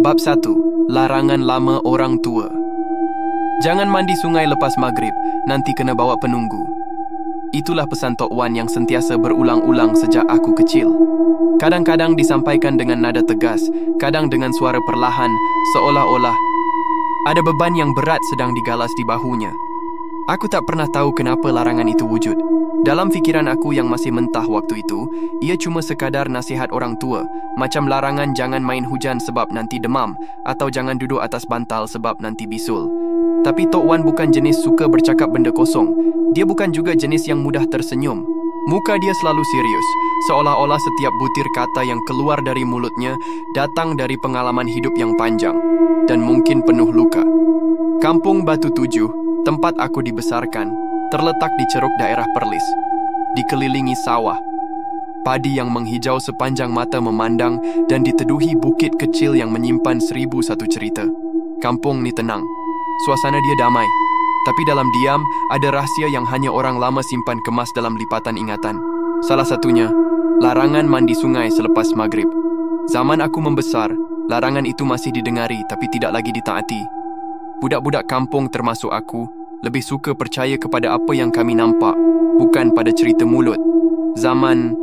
Bab 1. Larangan lama orang tua. Jangan mandi sungai lepas maghrib, nanti kena bawa penunggu. Itulah pesan Tok Wan yang sentiasa berulang-ulang sejak aku kecil. Kadang-kadang disampaikan dengan nada tegas, kadang dengan suara perlahan, seolah-olah ada beban yang berat sedang digalas di bahunya. Aku tak pernah tahu kenapa larangan itu wujud. Dalam fikiran aku yang masih mentah waktu itu, ia cuma sekadar nasihat orang tua, macam larangan jangan main hujan sebab nanti demam, atau jangan duduk atas bantal sebab nanti bisul. Tapi Tok Wan bukan jenis suka bercakap benda kosong. Dia bukan juga jenis yang mudah tersenyum. Muka dia selalu serius, seolah-olah setiap butir kata yang keluar dari mulutnya datang dari pengalaman hidup yang panjang dan mungkin penuh luka. Kampung Batu Tujuh, tempat aku dibesarkan, terletak di ceruk daerah Perlis, dikelilingi sawah. Padi yang menghijau sepanjang mata memandang dan diteduhi bukit kecil yang menyimpan 1001 cerita. Kampung ni tenang. Suasana dia damai. Tapi dalam diam, ada rahsia yang hanya orang lama simpan kemas dalam lipatan ingatan. Salah satunya, larangan mandi sungai selepas maghrib. Zaman aku membesar, larangan itu masih didengari tapi tidak lagi ditaati. Budak-budak kampung termasuk aku, lebih suka percaya kepada apa yang kami nampak, bukan pada cerita mulut. Zaman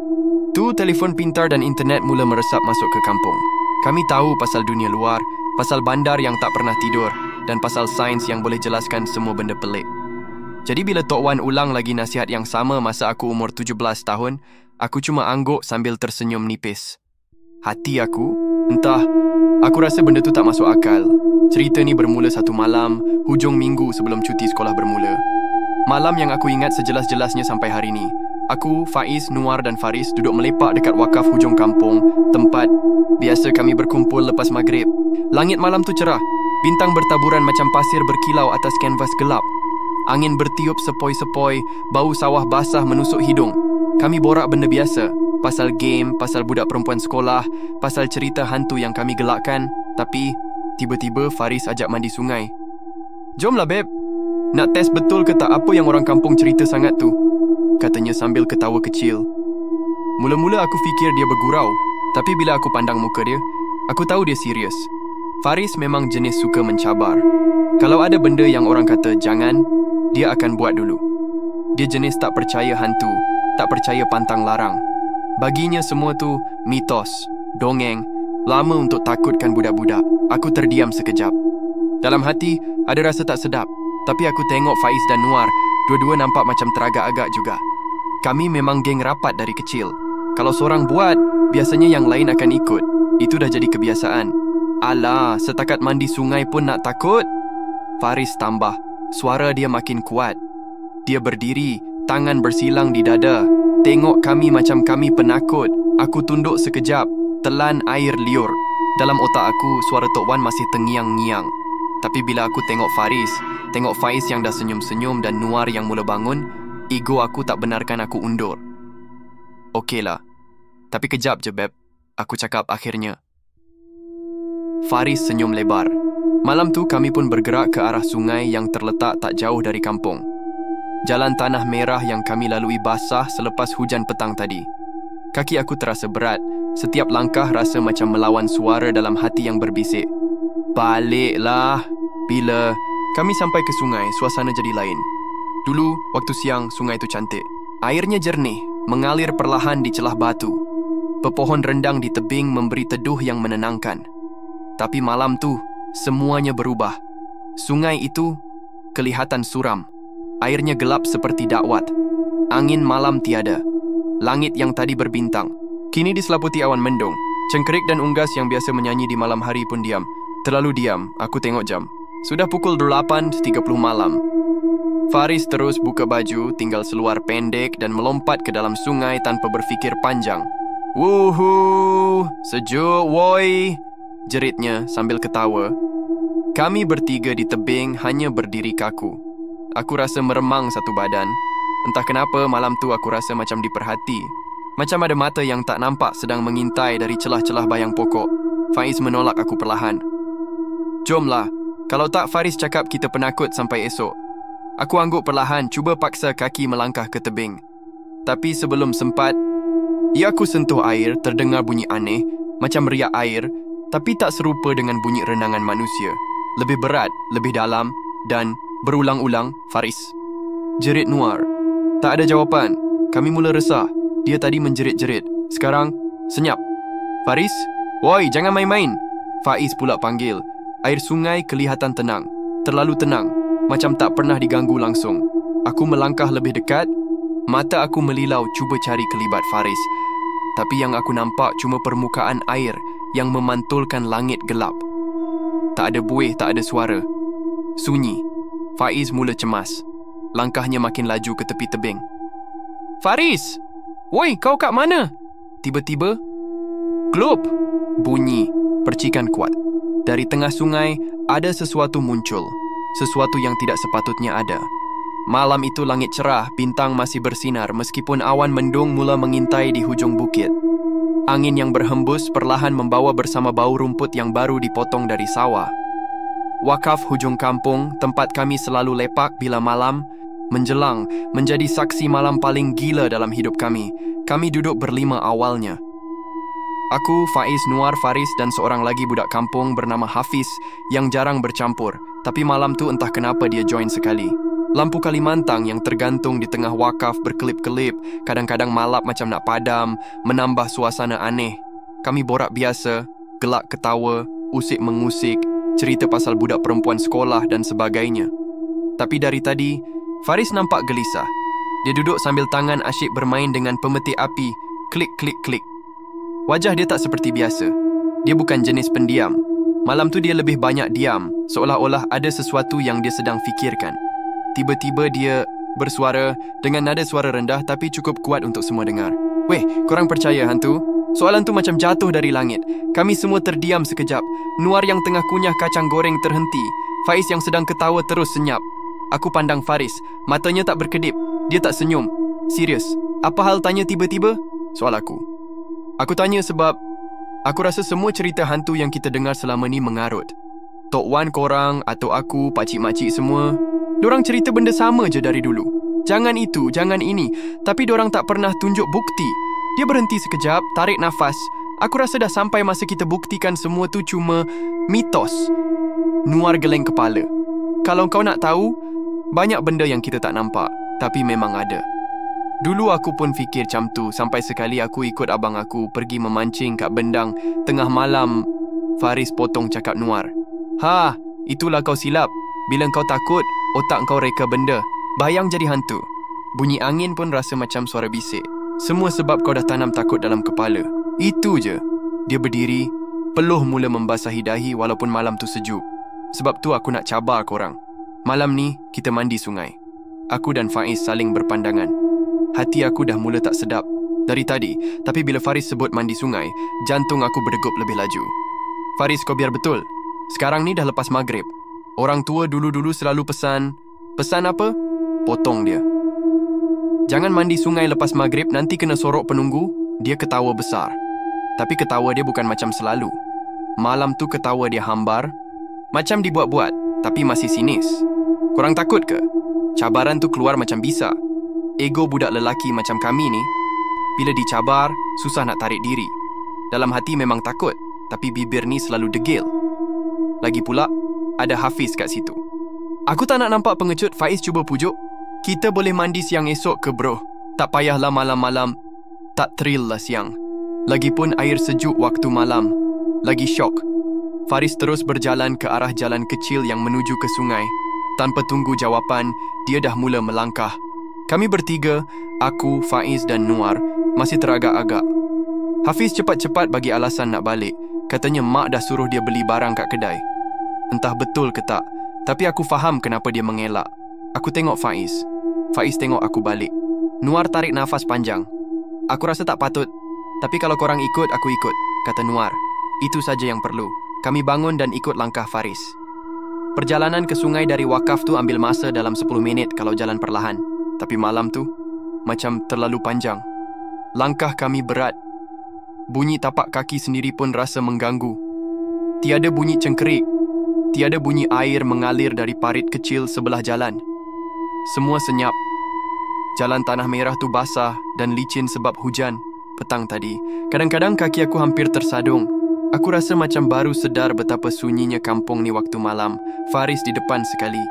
tu, telefon pintar dan internet mula meresap masuk ke kampung. Kami tahu pasal dunia luar, pasal bandar yang tak pernah tidur, dan pasal sains yang boleh jelaskan semua benda pelik. Jadi bila Tok Wan ulang lagi nasihat yang sama masa aku umur 17 tahun, aku cuma angguk sambil tersenyum nipis. Hati aku, entah, aku rasa benda tu tak masuk akal. Cerita ni bermula satu malam, hujung minggu sebelum cuti sekolah bermula. Malam yang aku ingat sejelas-jelasnya sampai hari ni. Aku, Faiz, Nuar dan Faris duduk melepak dekat wakaf hujung kampung, tempat biasa kami berkumpul lepas maghrib. Langit malam tu cerah. Bintang bertaburan macam pasir berkilau atas kanvas gelap. Angin bertiup sepoi-sepoi, bau sawah basah menusuk hidung. Kami borak benda biasa, pasal game, pasal budak perempuan sekolah, pasal cerita hantu yang kami gelakkan. Tapi, tiba-tiba Faris ajak mandi sungai. "Jomlah, Beb. Nak test betul ke tak apa yang orang kampung cerita sangat tu?" katanya sambil ketawa kecil. Mula-mula aku fikir dia bergurau, tapi bila aku pandang muka dia, aku tahu dia serius. Faris memang jenis suka mencabar. Kalau ada benda yang orang kata jangan, dia akan buat dulu. Dia jenis tak percaya hantu, tak percaya pantang larang. Baginya semua tu mitos, dongeng, lama untuk takutkan budak-budak. Aku terdiam sekejap. Dalam hati, ada rasa tak sedap. Tapi aku tengok Faiz dan Nuar, dua-dua nampak macam teragak-agak juga. Kami memang geng rapat dari kecil. Kalau seorang buat, biasanya yang lain akan ikut. Itu dah jadi kebiasaan. Alah, setakat mandi sungai pun nak takut? Faris tambah. Suara dia makin kuat. Dia berdiri, tangan bersilang di dada. Tengok kami macam kami penakut. Aku tunduk sekejap, telan air liur. Dalam otak aku, suara Tok Wan masih tengiang-ngiang. Tapi bila aku tengok Faris, tengok Faiz yang dah senyum-senyum dan Nuar yang mula bangun, ego aku tak benarkan aku undur. Okeylah. Tapi kejap je, Beb. Aku cakap akhirnya. Faris senyum lebar. Malam tu kami pun bergerak ke arah sungai yang terletak tak jauh dari kampung. Jalan tanah merah yang kami lalui basah selepas hujan petang tadi. Kaki aku terasa berat. Setiap langkah rasa macam melawan suara dalam hati yang berbisik. Baliklah. Bila kami sampai ke sungai, suasana jadi lain. Dulu, waktu siang, sungai itu cantik. Airnya jernih, mengalir perlahan di celah batu. Pepohon rendang di tebing memberi teduh yang menenangkan. Tapi malam tu, semuanya berubah. Sungai itu kelihatan suram. Airnya gelap seperti dakwat. Angin malam tiada. Langit yang tadi berbintang kini diselaputi awan mendung. Cengkerik dan unggas yang biasa menyanyi di malam hari pun diam. Terlalu diam, aku tengok jam. Sudah pukul 8.30 malam. Faris terus buka baju, tinggal seluar pendek dan melompat ke dalam sungai tanpa berfikir panjang. "Wuhu, sejuk woi," jeritnya sambil ketawa. Kami bertiga di tebing hanya berdiri kaku. Aku rasa meremang satu badan. Entah kenapa malam tu aku rasa macam diperhati. Macam ada mata yang tak nampak sedang mengintai dari celah-celah bayang pokok. Faiz menolak aku perlahan. "Jomlah. Kalau tak Faris cakap kita penakut sampai esok." Aku angguk perlahan, cuba paksa kaki melangkah ke tebing. Tapi sebelum sempat, aku sentuh air, terdengar bunyi aneh, macam riak air, Tapi tak serupa dengan bunyi renangan manusia. Lebih berat, lebih dalam dan berulang-ulang, Faris. Jerit Nuar. Tak ada jawapan. Kami mula resah. Dia tadi menjerit-jerit. Sekarang, senyap. Faris? Woi, jangan main-main. Faiz pula panggil. Air sungai kelihatan tenang. Terlalu tenang. Macam tak pernah diganggu langsung. Aku melangkah lebih dekat. Mata aku melilau cuba cari kelibat Faris. Tapi yang aku nampak cuma permukaan air yang memantulkan langit gelap. Tak ada buih, tak ada suara. Sunyi. Faiz mula cemas. Langkahnya makin laju ke tepi tebing. Faris! Woi, kau kat mana? Tiba-tiba, glop! Bunyi, percikan kuat. Dari tengah sungai, ada sesuatu muncul. Sesuatu yang tidak sepatutnya ada. Malam itu langit cerah, bintang masih bersinar meskipun awan mendung mula mengintai di hujung bukit. Angin yang berhembus perlahan membawa bersama bau rumput yang baru dipotong dari sawah. Wakaf hujung kampung, tempat kami selalu lepak bila malam menjelang, menjadi saksi malam paling gila dalam hidup kami. Kami duduk berlima awalnya. Aku, Faiz, Nuar, Faris dan seorang lagi budak kampung bernama Hafiz yang jarang bercampur. Tapi malam tu entah kenapa dia join sekali. Lampu Kalimantan yang tergantung di tengah wakaf berkelip-kelip, kadang-kadang malap macam nak padam, menambah suasana aneh. Kami borak biasa, gelak ketawa, usik-mengusik, cerita pasal budak perempuan sekolah dan sebagainya. Tapi dari tadi, Faris nampak gelisah. Dia duduk sambil tangan asyik bermain dengan pemeti api, klik-klik-klik. Wajah dia tak seperti biasa. Dia bukan jenis pendiam. Malam tu dia lebih banyak diam, seolah-olah ada sesuatu yang dia sedang fikirkan. Tiba-tiba dia bersuara dengan nada suara rendah tapi cukup kuat untuk semua dengar. Weh, korang percaya hantu? Soalan tu macam jatuh dari langit. Kami semua terdiam sekejap. Nuar yang tengah kunyah kacang goreng terhenti. Faiz yang sedang ketawa terus senyap. Aku pandang Faris. Matanya tak berkedip. Dia tak senyum. Serius. Apa hal tanya tiba-tiba? Soal aku. Aku tanya sebab aku rasa semua cerita hantu yang kita dengar selama ni mengarut. Tok Wan korang atau aku, pakcik-makcik semua, dorang cerita benda sama je dari dulu. Jangan itu, jangan ini. Tapi dorang tak pernah tunjuk bukti. Dia berhenti sekejap, tarik nafas. Aku rasa dah sampai masa kita buktikan semua tu cuma mitos. Nuar geleng kepala. Kalau kau nak tahu, banyak benda yang kita tak nampak, tapi memang ada. Dulu aku pun fikir macam tu, sampai sekali aku ikut abang aku pergi memancing kat bendang. Tengah malam, Faris potong cakap Nuar. Ha, itulah kau silap. Bila kau takut, otak kau reka benda. Bayang jadi hantu. Bunyi angin pun rasa macam suara bisik. Semua sebab kau dah tanam takut dalam kepala. Itu je. Dia berdiri, peluh mula membasahi dahi walaupun malam tu sejuk. Sebab tu aku nak cabar korang. Malam ni, kita mandi sungai. Aku dan Faiz saling berpandangan. Hati aku dah mula tak sedap dari tadi. Tapi bila Faris sebut mandi sungai, jantung aku berdegup lebih laju. Faris, kau biar betul. Sekarang ni dah lepas maghrib. Orang tua dulu-dulu selalu pesan. Pesan apa? Potong dia. Jangan mandi sungai lepas maghrib, nanti kena sorok penunggu. Dia ketawa besar. Tapi ketawa dia bukan macam selalu. Malam tu ketawa dia hambar. Macam dibuat-buat, tapi masih sinis. Korang takut ke? Cabaran tu keluar macam bisa. Ego budak lelaki macam kami ni, bila dicabar, susah nak tarik diri. Dalam hati memang takut, tapi bibir ni selalu degil. Lagi pula, ada Hafiz kat situ. Aku tak nak nampak pengecut. Faiz cuba pujuk. Kita boleh mandi siang esok ke bro? Tak payahlah malam-malam. Tak thrill lah siang. Lagipun air sejuk waktu malam. Lagi syok. Faris terus berjalan ke arah jalan kecil yang menuju ke sungai. Tanpa tunggu jawapan, dia dah mula melangkah. Kami bertiga, aku, Faiz dan Nuar, masih teragak-agak. Hafiz cepat-cepat bagi alasan nak balik. Katanya mak dah suruh dia beli barang kat kedai. Entah betul ke tak, tapi aku faham kenapa dia mengelak. Aku tengok Faiz. Faiz tengok aku balik. Nuar tarik nafas panjang. Aku rasa tak patut, tapi kalau korang ikut, aku ikut, kata Nuar. Itu saja yang perlu. Kami bangun dan ikut langkah Faris. Perjalanan ke sungai dari wakaf tu ambil masa dalam 10 minit kalau jalan perlahan. Tapi malam tu, macam terlalu panjang. Langkah kami berat. Bunyi tapak kaki sendiri pun rasa mengganggu. Tiada bunyi cengkerik. Tiada bunyi air mengalir dari parit kecil sebelah jalan. Semua senyap. Jalan tanah merah tu basah dan licin sebab hujan petang tadi. Kadang-kadang kaki aku hampir tersadung. Aku rasa macam baru sedar betapa sunyinya kampung ni waktu malam. Faris di depan sekali.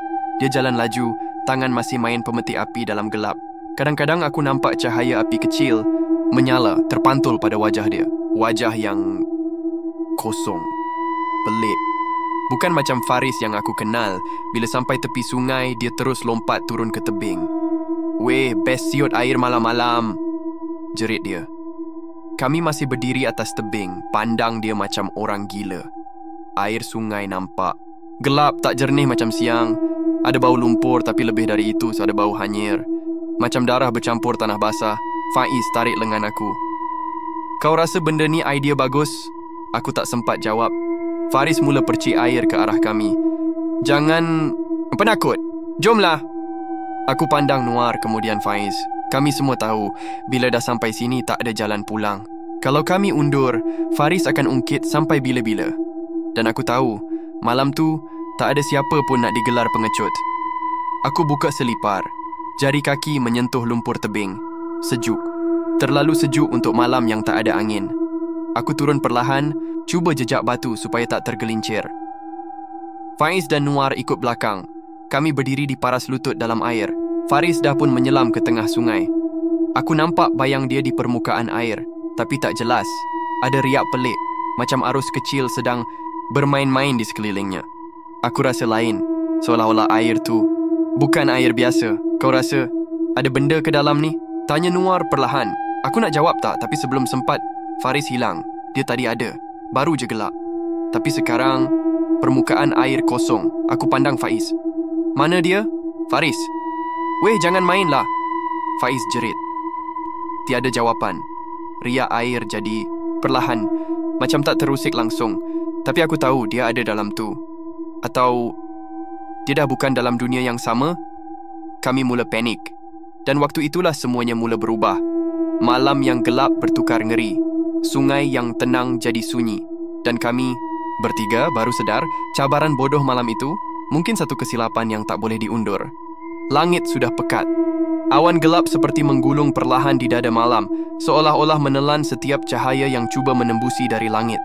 Dia jalan laju, tangan masih main pemeti api dalam gelap. Kadang-kadang aku nampak cahaya api kecil menyala terpantul pada wajah dia. Wajah yang kosong, pelik. Bukan macam Faris yang aku kenal. Bila sampai tepi sungai, dia terus lompat turun ke tebing. "Weh, best siut air malam-malam," jerit dia. Kami masih berdiri atas tebing, pandang dia macam orang gila. Air sungai nampak gelap, tak jernih macam siang. Ada bau lumpur, tapi lebih dari itu ada bau hanyir. Macam darah bercampur tanah basah. Faiz tarik lengan aku. "Kau rasa benda ni idea bagus?" Aku tak sempat jawab. Faris mula percik air ke arah kami. "Jangan penakut. Jomlah." Aku pandang Nuar, kemudian Faiz. Kami semua tahu, bila dah sampai sini tak ada jalan pulang. Kalau kami undur, Faris akan ungkit sampai bila-bila. Dan aku tahu, malam tu tak ada siapa pun nak digelar pengecut. Aku buka selipar. Jari kaki menyentuh lumpur tebing. Sejuk. Terlalu sejuk untuk malam yang tak ada angin. Aku turun perlahan, cuba jejak batu supaya tak tergelincir. Faiz dan Nuar ikut belakang. Kami berdiri di paras lutut dalam air. Faris dah pun menyelam ke tengah sungai. Aku nampak bayang dia di permukaan air, tapi tak jelas. Ada riak pelik, macam arus kecil sedang bermain-main di sekelilingnya. Aku rasa lain, seolah-olah air tu bukan air biasa. "Kau rasa ada benda ke dalam ni?" tanya Nuar perlahan. Aku nak jawab tak, tapi sebelum sempat, Faris hilang. Dia tadi ada, baru je gelap. Tapi sekarang, permukaan air kosong. Aku pandang Faiz. "Mana dia?" "Faris." "Weh, jangan mainlah," Faiz jerit. Tiada jawapan. Riak air jadi perlahan, macam tak terusik langsung. Tapi aku tahu dia ada dalam tu. Atau dia dah bukan dalam dunia yang sama? Kami mula panik. Dan waktu itulah semuanya mula berubah. Malam yang gelap bertukar ngeri. Sungai yang tenang jadi sunyi. Dan kami bertiga baru sedar cabaran bodoh malam itu mungkin satu kesilapan yang tak boleh diundur. Langit sudah pekat. Awan gelap seperti menggulung perlahan di dada malam, seolah-olah menelan setiap cahaya yang cuba menembusi dari langit.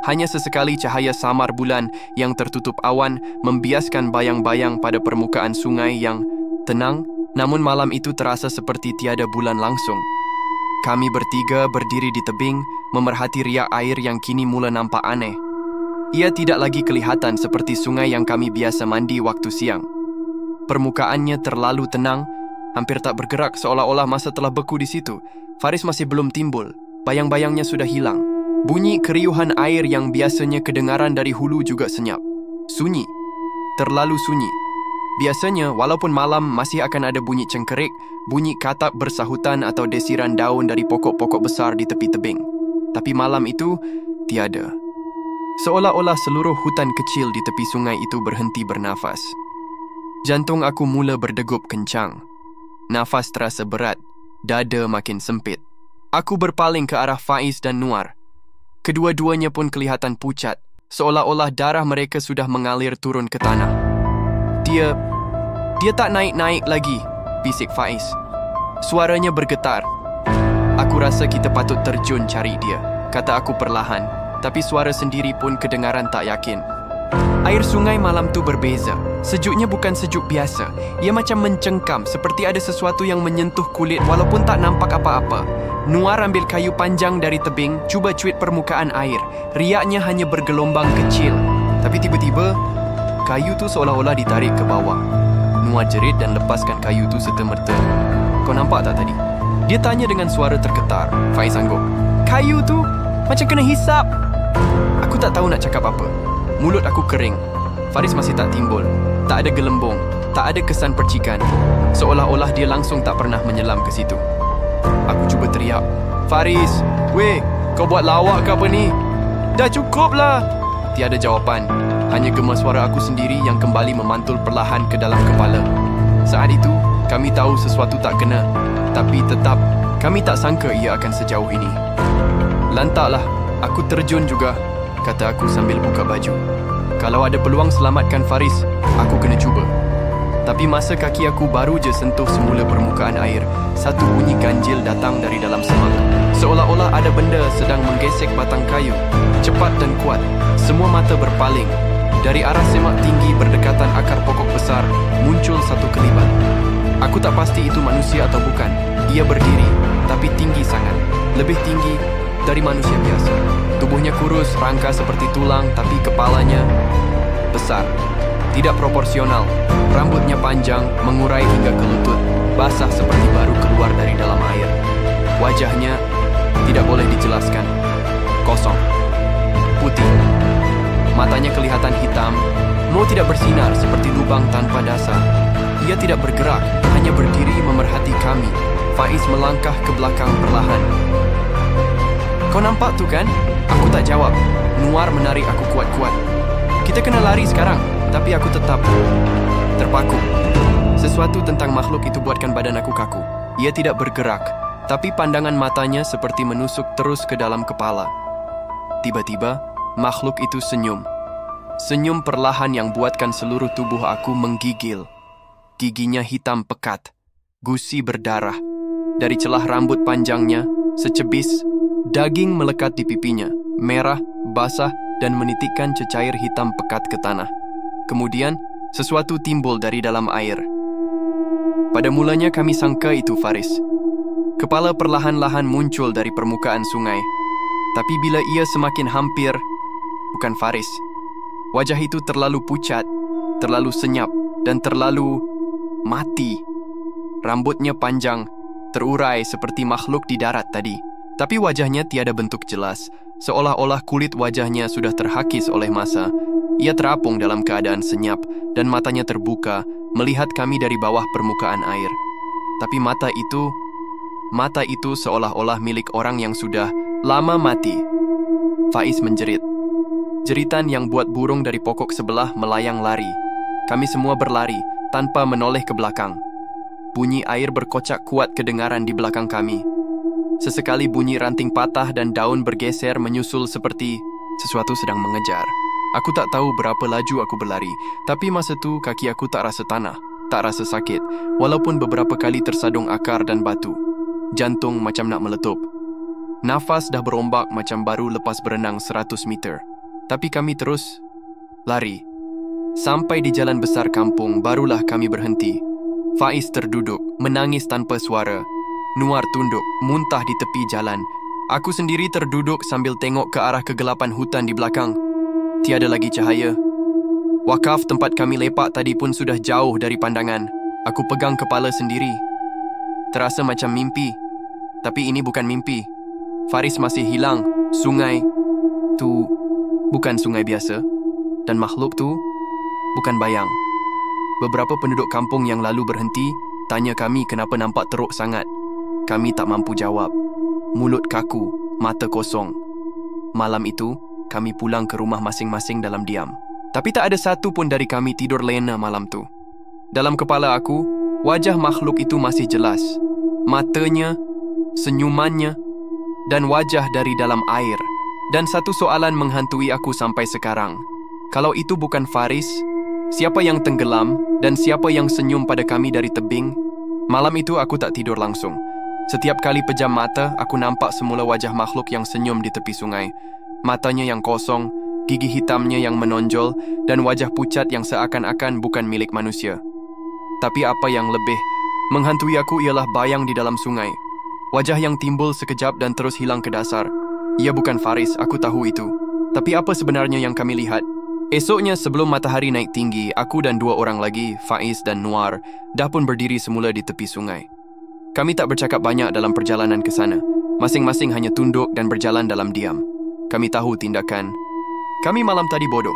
Hanya sesekali cahaya samar bulan yang tertutup awan membiaskan bayang-bayang pada permukaan sungai yang tenang, namun malam itu terasa seperti tiada bulan langsung. Kami bertiga berdiri di tebing, memerhati riak air yang kini mula nampak aneh. Ia tidak lagi kelihatan seperti sungai yang kami biasa mandi waktu siang. Permukaannya terlalu tenang, hampir tak bergerak, seolah-olah masa telah beku di situ. Faris masih belum timbul. Bayang-bayangnya sudah hilang. Bunyi keriuhan air yang biasanya kedengaran dari hulu juga senyap. Sunyi. Terlalu sunyi. Biasanya, walaupun malam masih akan ada bunyi cengkerik, bunyi katak bersahutan atau desiran daun dari pokok-pokok besar di tepi tebing. Tapi malam itu, tiada. Seolah-olah seluruh hutan kecil di tepi sungai itu berhenti bernafas. Jantung aku mula berdegup kencang. Nafas terasa berat, dada makin sempit. Aku berpaling ke arah Faiz dan Nuar. Kedua-duanya pun kelihatan pucat, seolah-olah darah mereka sudah mengalir turun ke tanah. Dia tak naik-naik lagi, bisik Faiz. Suaranya bergetar. "Aku rasa kita patut terjun cari dia," kata aku perlahan, tapi suara sendiri pun kedengaran tak yakin. Air sungai malam tu berbeza. Sejuknya bukan sejuk biasa. Ia macam mencengkam, seperti ada sesuatu yang menyentuh kulit walaupun tak nampak apa-apa. Nuar ambil kayu panjang dari tebing, cuba cuit permukaan air. Riaknya hanya bergelombang kecil. Tapi tiba-tiba, kayu tu seolah-olah ditarik ke bawah. Nuar jerit dan lepaskan kayu tu serta-merta. "Kau nampak tak tadi?" Dia tanya dengan suara tergetar. Faiz angguk. "Kayu tu macam kena hisap." Aku tak tahu nak cakap apa. Mulut aku kering. Faris masih tak timbul. Tak ada gelembung. Tak ada kesan percikan. Seolah-olah dia langsung tak pernah menyelam ke situ. Aku cuba teriak. "Faris, weh, kau buat lawak ke apa ni? Dah cukup lah." Tiada jawapan. Hanya gema suara aku sendiri yang kembali memantul perlahan ke dalam kepala. Saat itu, kami tahu sesuatu tak kena. Tapi tetap, kami tak sangka ia akan sejauh ini. "Lantaklah, aku terjun juga," kata aku sambil buka baju. Kalau ada peluang selamatkan Faris, aku kena cuba. Tapi masa kaki aku baru je sentuh semula permukaan air, satu bunyi ganjil datang dari dalam semak. Seolah-olah ada benda sedang menggesek batang kayu. Cepat cepat dan kuat. Semua mata berpaling. Dari arah semak tinggi berdekatan akar pokok besar, muncul satu kelibat. Aku tak pasti itu manusia atau bukan. Ia berdiri, tapi tinggi sangat. Lebih tinggi dari manusia biasa. Tubuhnya kurus, rangka seperti tulang, tapi kepalanya besar. Tidak proporsional. Rambutnya panjang, mengurai hingga ke lutut. Basah seperti baru keluar dari dalam air. Wajahnya tidak boleh dijelaskan. Kosong. Putih. Matanya kelihatan hitam. Mau tidak bersinar seperti lubang tanpa dasar. Ia tidak bergerak, hanya berdiri memerhati kami. Faiz melangkah ke belakang perlahan. Kau nampak tu kan? Aku tak jawab. Nuar menarik aku kuat-kuat. Kita kena lari sekarang, tapi aku tetap terpaku. Sesuatu tentang makhluk itu buatkan badan aku kaku. Ia tidak bergerak, tapi pandangan matanya seperti menusuk terus ke dalam kepala. Tiba-tiba, makhluk itu senyum. Senyum perlahan yang buatkan seluruh tubuh aku menggigil. Giginya hitam pekat, gusi berdarah. Dari celah rambut panjangnya, secebis, daging melekat di pipinya, merah, basah, dan menitikkan cecair hitam pekat ke tanah. Kemudian, sesuatu timbul dari dalam air. Pada mulanya kami sangka itu Faris. Kepala perlahan-lahan muncul dari permukaan sungai. Tapi bila ia semakin hampir, bukan Faris. Wajah itu terlalu pucat, terlalu senyap, dan terlalu mati. Rambutnya panjang, terurai seperti makhluk di darat tadi. Tapi wajahnya tiada bentuk jelas, seolah-olah kulit wajahnya sudah terhakis oleh masa. Ia terapung dalam keadaan senyap, dan matanya terbuka, melihat kami dari bawah permukaan air. Tapi mata itu seolah-olah milik orang yang sudah lama mati. Faiz menjerit. Jeritan yang buat burung dari pokok sebelah melayang lari. Kami semua berlari, tanpa menoleh ke belakang. Bunyi air berkocak kuat kedengaran di belakang kami. Sesekali bunyi ranting patah dan daun bergeser menyusul seperti sesuatu sedang mengejar. Aku tak tahu berapa laju aku berlari, tapi masa itu kaki aku tak rasa tanah, tak rasa sakit, walaupun beberapa kali tersadung akar dan batu. Jantung macam nak meletup. Nafas dah berombak macam baru lepas berenang 100 meter. Tapi kami terus lari. Sampai di jalan besar kampung, barulah kami berhenti. Faiz terduduk, menangis tanpa suara. Nuar tunduk, muntah di tepi jalan. Aku sendiri terduduk sambil tengok ke arah kegelapan hutan di belakang. Tiada lagi cahaya. Wakaf tempat kami lepak tadi pun sudah jauh dari pandangan. Aku pegang kepala sendiri. Terasa macam mimpi. Tapi ini bukan mimpi. Faris masih hilang. Sungai tu bukan sungai biasa. Dan makhluk tu bukan bayang. Beberapa penduduk kampung yang lalu berhenti, tanya kami kenapa nampak teruk sangat. Kami tak mampu jawab. Mulut kaku, mata kosong. Malam itu, kami pulang ke rumah masing-masing dalam diam. Tapi tak ada satu pun dari kami tidur lena malam tu. Dalam kepala aku, wajah makhluk itu masih jelas. Matanya, senyumannya, dan wajah dari dalam air. Dan satu soalan menghantui aku sampai sekarang. Kalau itu bukan Faris, siapa yang tenggelam dan siapa yang senyum pada kami dari tebing? Malam itu aku tak tidur langsung. Setiap kali pejam mata, aku nampak semula wajah makhluk yang senyum di tepi sungai. Matanya yang kosong, gigi hitamnya yang menonjol, dan wajah pucat yang seakan-akan bukan milik manusia. Tapi apa yang lebih menghantui aku ialah bayang di dalam sungai. Wajah yang timbul sekejap dan terus hilang ke dasar. Ia bukan Faris, aku tahu itu. Tapi apa sebenarnya yang kami lihat? Esoknya sebelum matahari naik tinggi, aku dan 2 orang lagi, Faiz dan Nuar, dah pun berdiri semula di tepi sungai. Kami tak bercakap banyak dalam perjalanan ke sana. Masing-masing hanya tunduk dan berjalan dalam diam. Kami tahu tindakan. Kami malam tadi bodoh.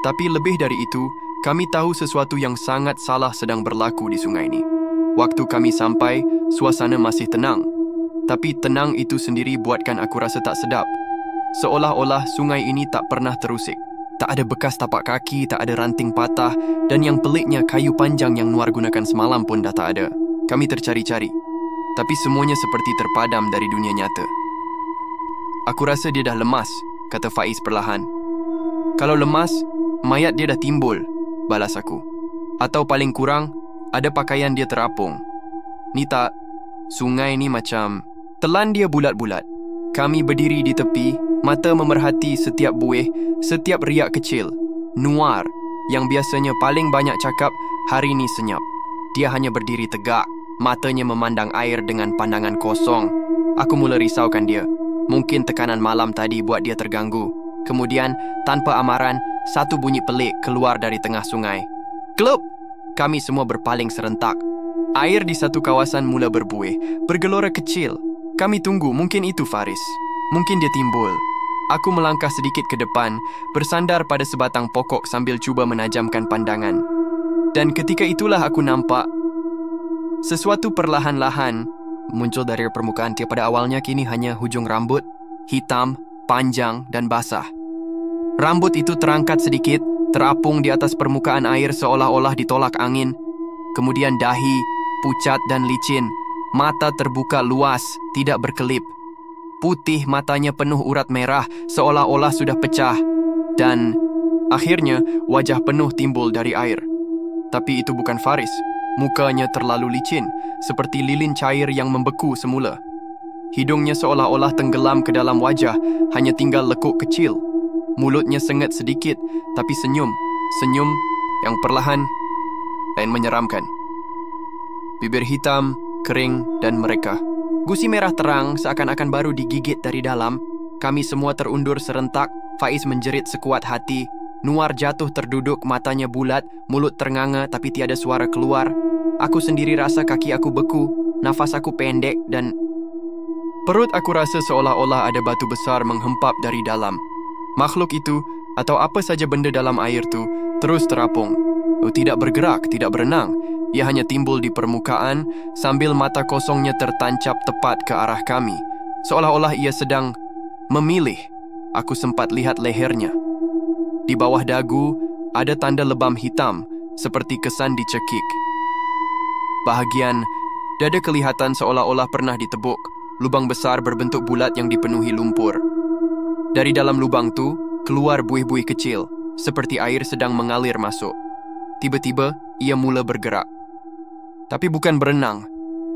Tapi lebih dari itu, kami tahu sesuatu yang sangat salah sedang berlaku di sungai ini. Waktu kami sampai, suasana masih tenang. Tapi tenang itu sendiri buatkan aku rasa tak sedap. Seolah-olah sungai ini tak pernah terusik. Tak ada bekas tapak kaki, tak ada ranting patah, dan yang peliknya kayu panjang yang Nuar gunakan semalam pun dah tak ada. Kami tercari-cari, tapi semuanya seperti terpadam dari dunia nyata. Aku rasa dia dah lemas, kata Faiz perlahan. Kalau lemas, mayat dia dah timbul, balas aku. Atau paling kurang, ada pakaian dia terapung. Ni tak, sungai ni macam telan dia bulat-bulat. Kami berdiri di tepi, mata memerhati setiap buih, setiap riak kecil. Nuar, yang biasanya paling banyak cakap, hari ini senyap. Dia hanya berdiri tegak, matanya memandang air dengan pandangan kosong. Aku mula risaukan dia. Mungkin tekanan malam tadi buat dia terganggu. Kemudian, tanpa amaran, satu bunyi pelik keluar dari tengah sungai. Klub! Kami semua berpaling serentak. Air di satu kawasan mula berbuih, bergelora kecil. Kami tunggu, mungkin itu Faris. Mungkin dia timbul. Aku melangkah sedikit ke depan, bersandar pada sebatang pokok sambil cuba menajamkan pandangan. Dan ketika itulah aku nampak sesuatu perlahan-lahan muncul dari permukaan. Dia pada awalnya kini hanya hujung rambut, hitam, panjang dan basah. Rambut itu terangkat sedikit, terapung di atas permukaan air seolah-olah ditolak angin. Kemudian dahi, pucat dan licin. Mata terbuka luas, tidak berkelip. Putih matanya penuh urat merah, seolah-olah sudah pecah. Dan akhirnya wajah penuh timbul dari air. Tapi itu bukan Faris. Mukanya terlalu licin, seperti lilin cair yang membeku semula. Hidungnya seolah-olah tenggelam ke dalam wajah, hanya tinggal lekuk kecil. Mulutnya sengit sedikit, tapi senyum yang perlahan dan menyeramkan. Bibir hitam, kering dan mereka. Gusi merah terang seakan-akan baru digigit dari dalam. Kami semua terundur serentak. Faiz menjerit sekuat hati. Nuar jatuh terduduk, matanya bulat, mulut ternganga tapi tiada suara keluar. Aku sendiri rasa kaki aku beku, nafas aku pendek dan perut aku rasa seolah-olah ada batu besar menghempap dari dalam. Makhluk itu, atau apa saja benda dalam air tu, terus terapung. Tidak bergerak, tidak berenang. Ia hanya timbul di permukaan sambil mata kosongnya tertancap tepat ke arah kami. Seolah-olah ia sedang memilih. Aku sempat lihat lehernya. Di bawah dagu ada tanda lebam hitam seperti kesan dicekik. Bahagian dada kelihatan seolah-olah pernah ditebuk. Lubang besar berbentuk bulat yang dipenuhi lumpur. Dari dalam lubang tu keluar buih-buih kecil, seperti air sedang mengalir masuk. Tiba-tiba ia mula bergerak. Tapi bukan berenang.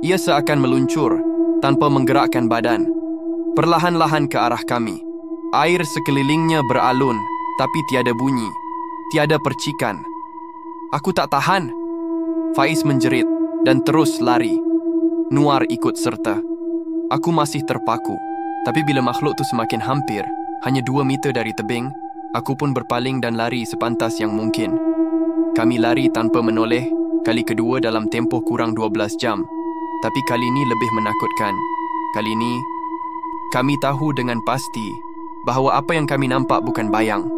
Ia seakan meluncur tanpa menggerakkan badan. Perlahan-lahan ke arah kami. Air sekelilingnya beralun, tapi tiada bunyi, tiada percikan. Aku tak tahan. Faiz menjerit dan terus lari. Nuar ikut serta. Aku masih terpaku. Tapi bila makhluk tu semakin hampir, hanya 2 meter dari tebing, aku pun berpaling dan lari sepantas yang mungkin. Kami lari tanpa menoleh, kali kedua dalam tempoh kurang 12 jam. Tapi kali ini lebih menakutkan. Kali ini, kami tahu dengan pasti bahawa apa yang kami nampak bukan bayang,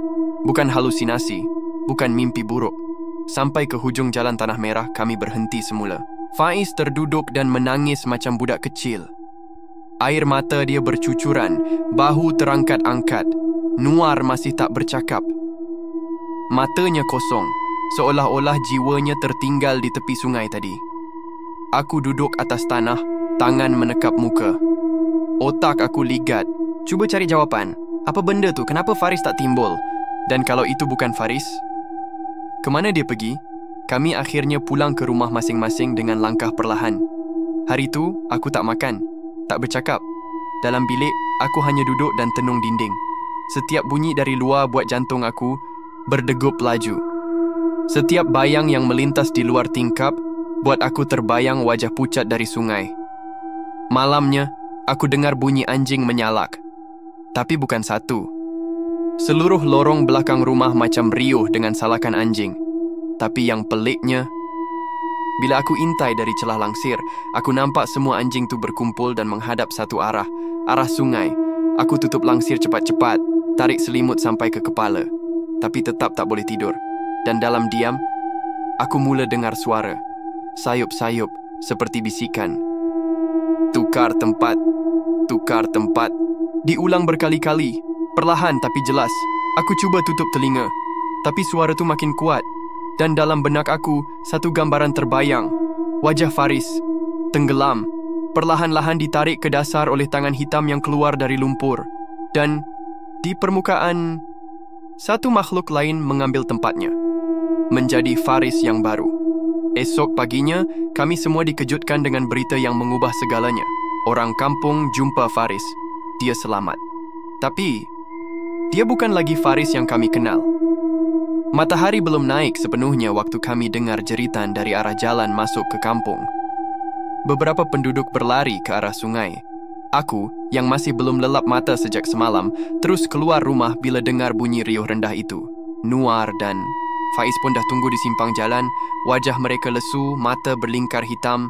bukan halusinasi, bukan mimpi buruk. Sampai ke hujung jalan Tanah Merah, kami berhenti semula. Faiz terduduk dan menangis macam budak kecil. Air mata dia bercucuran, bahu terangkat-angkat. Nuar masih tak bercakap. Matanya kosong, seolah-olah jiwanya tertinggal di tepi sungai tadi. Aku duduk atas tanah, tangan menekap muka. Otak aku ligat. Cuba cari jawapan. Apa benda tu? Kenapa Faris tak timbul? Dan kalau itu bukan Faris, kemana dia pergi? Kami akhirnya pulang ke rumah masing-masing dengan langkah perlahan. Hari itu, aku tak makan, tak bercakap. Dalam bilik, aku hanya duduk dan tenung dinding. Setiap bunyi dari luar buat jantung aku berdegup laju. Setiap bayang yang melintas di luar tingkap buat aku terbayang wajah pucat dari sungai. Malamnya, aku dengar bunyi anjing menyalak. Tapi bukan satu. Seluruh lorong belakang rumah macam riuh dengan salakan anjing. Tapi yang peliknya, bila aku intai dari celah langsir, aku nampak semua anjing tu berkumpul dan menghadap satu arah, arah sungai. Aku tutup langsir cepat-cepat, tarik selimut sampai ke kepala. Tapi tetap tak boleh tidur. Dan dalam diam, aku mula dengar suara. Sayup-sayup, seperti bisikan. Tukar tempat, tukar tempat. Diulang berkali-kali, perlahan tapi jelas. Aku cuba tutup telinga, tapi suara tu makin kuat. Dan dalam benak aku, satu gambaran terbayang. Wajah Faris, tenggelam, perlahan-lahan ditarik ke dasar oleh tangan hitam yang keluar dari lumpur. Dan di permukaan, satu makhluk lain mengambil tempatnya. Menjadi Faris yang baru. Esok paginya, kami semua dikejutkan dengan berita yang mengubah segalanya. Orang kampung jumpa Faris. dia selamat. Tapi, dia bukan lagi Faris yang kami kenal. Matahari belum naik sepenuhnya waktu kami dengar jeritan dari arah jalan masuk ke kampung. Beberapa penduduk berlari ke arah sungai. Aku, yang masih belum lelap mata sejak semalam, terus keluar rumah bila dengar bunyi riuh rendah itu. Nuar dan Faiz pun dah tunggu di simpang jalan. Wajah mereka lesu, mata berlingkar hitam.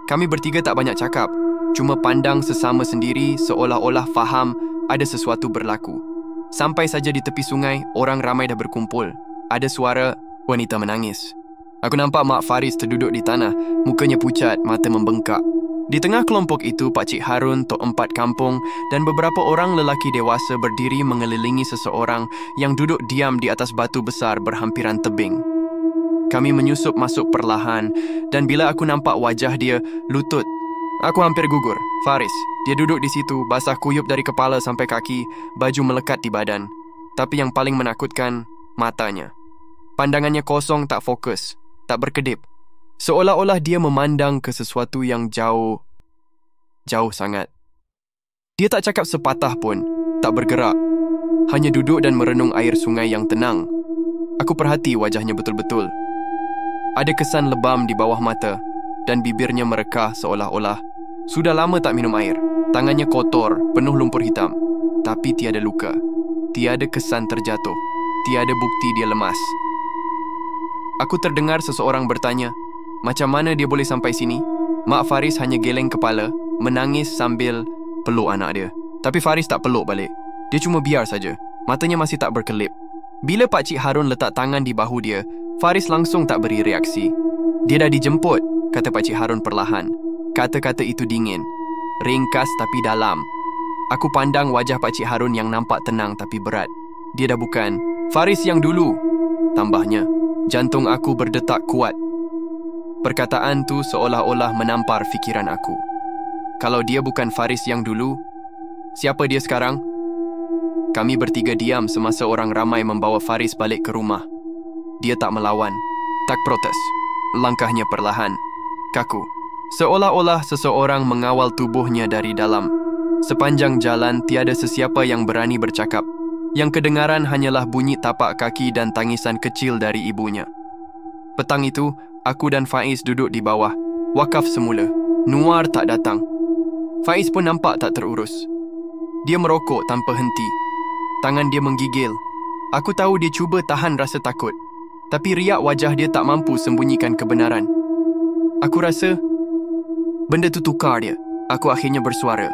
Kami bertiga tak banyak cakap, cuma pandang sesama sendiri seolah-olah faham ada sesuatu berlaku. Sampai saja di tepi sungai, orang ramai dah berkumpul. Ada suara wanita menangis. Aku nampak Mak Faris terduduk di tanah, mukanya pucat, mata membengkak. Di tengah kelompok itu, Pak Cik Harun, Tok Empat Kampung dan beberapa orang lelaki dewasa berdiri mengelilingi seseorang yang duduk diam di atas batu besar berhampiran tebing. Kami menyusup masuk perlahan dan bila aku nampak wajah dia, lutut, aku hampir gugur. Faris, dia duduk di situ, basah kuyup dari kepala sampai kaki, baju melekat di badan. Tapi yang paling menakutkan, matanya. Pandangannya kosong, tak fokus, tak berkedip. Seolah-olah dia memandang ke sesuatu yang jauh sangat. Dia tak cakap sepatah pun, tak bergerak. Hanya duduk dan merenung air sungai yang tenang. Aku perhati wajahnya betul-betul. Ada kesan lebam di bawah mata dan bibirnya merekah seolah-olah sudah lama tak minum air. Tangannya kotor, penuh lumpur hitam. Tapi tiada luka. Tiada kesan terjatuh. Tiada bukti dia lemas. Aku terdengar seseorang bertanya, macam mana dia boleh sampai sini? Mak Faris hanya geleng kepala, menangis sambil peluk anak dia. Tapi Faris tak peluk balik. Dia cuma biar saja. Matanya masih tak berkelip. Bila Pak Cik Harun letak tangan di bahu dia, Faris langsung tak beri reaksi. Dia dah dijemput, kata Pak Cik Harun perlahan. Kata-kata itu dingin, ringkas tapi dalam. Aku pandang wajah Pak Cik Harun yang nampak tenang tapi berat. Dia dah bukan Faris yang dulu, tambahnya. Jantung aku berdetak kuat. Perkataan tu seolah-olah menampar fikiran aku. Kalau dia bukan Faris yang dulu, siapa dia sekarang? Kami bertiga diam semasa orang ramai membawa Faris balik ke rumah. Dia tak melawan, tak protes. Langkahnya perlahan, kaku. Seolah-olah seseorang mengawal tubuhnya dari dalam. Sepanjang jalan tiada sesiapa yang berani bercakap. Yang kedengaran hanyalah bunyi tapak kaki dan tangisan kecil dari ibunya. Petang itu, aku dan Faiz duduk di bawah, wakaf semula. Nuar tak datang. Faiz pun nampak tak terurus. Dia merokok tanpa henti. Tangan dia menggigil. Aku tahu dia cuba tahan rasa takut. Tapi riak wajah dia tak mampu sembunyikan kebenaran. Aku rasa benda tu tukar dia. Aku akhirnya bersuara.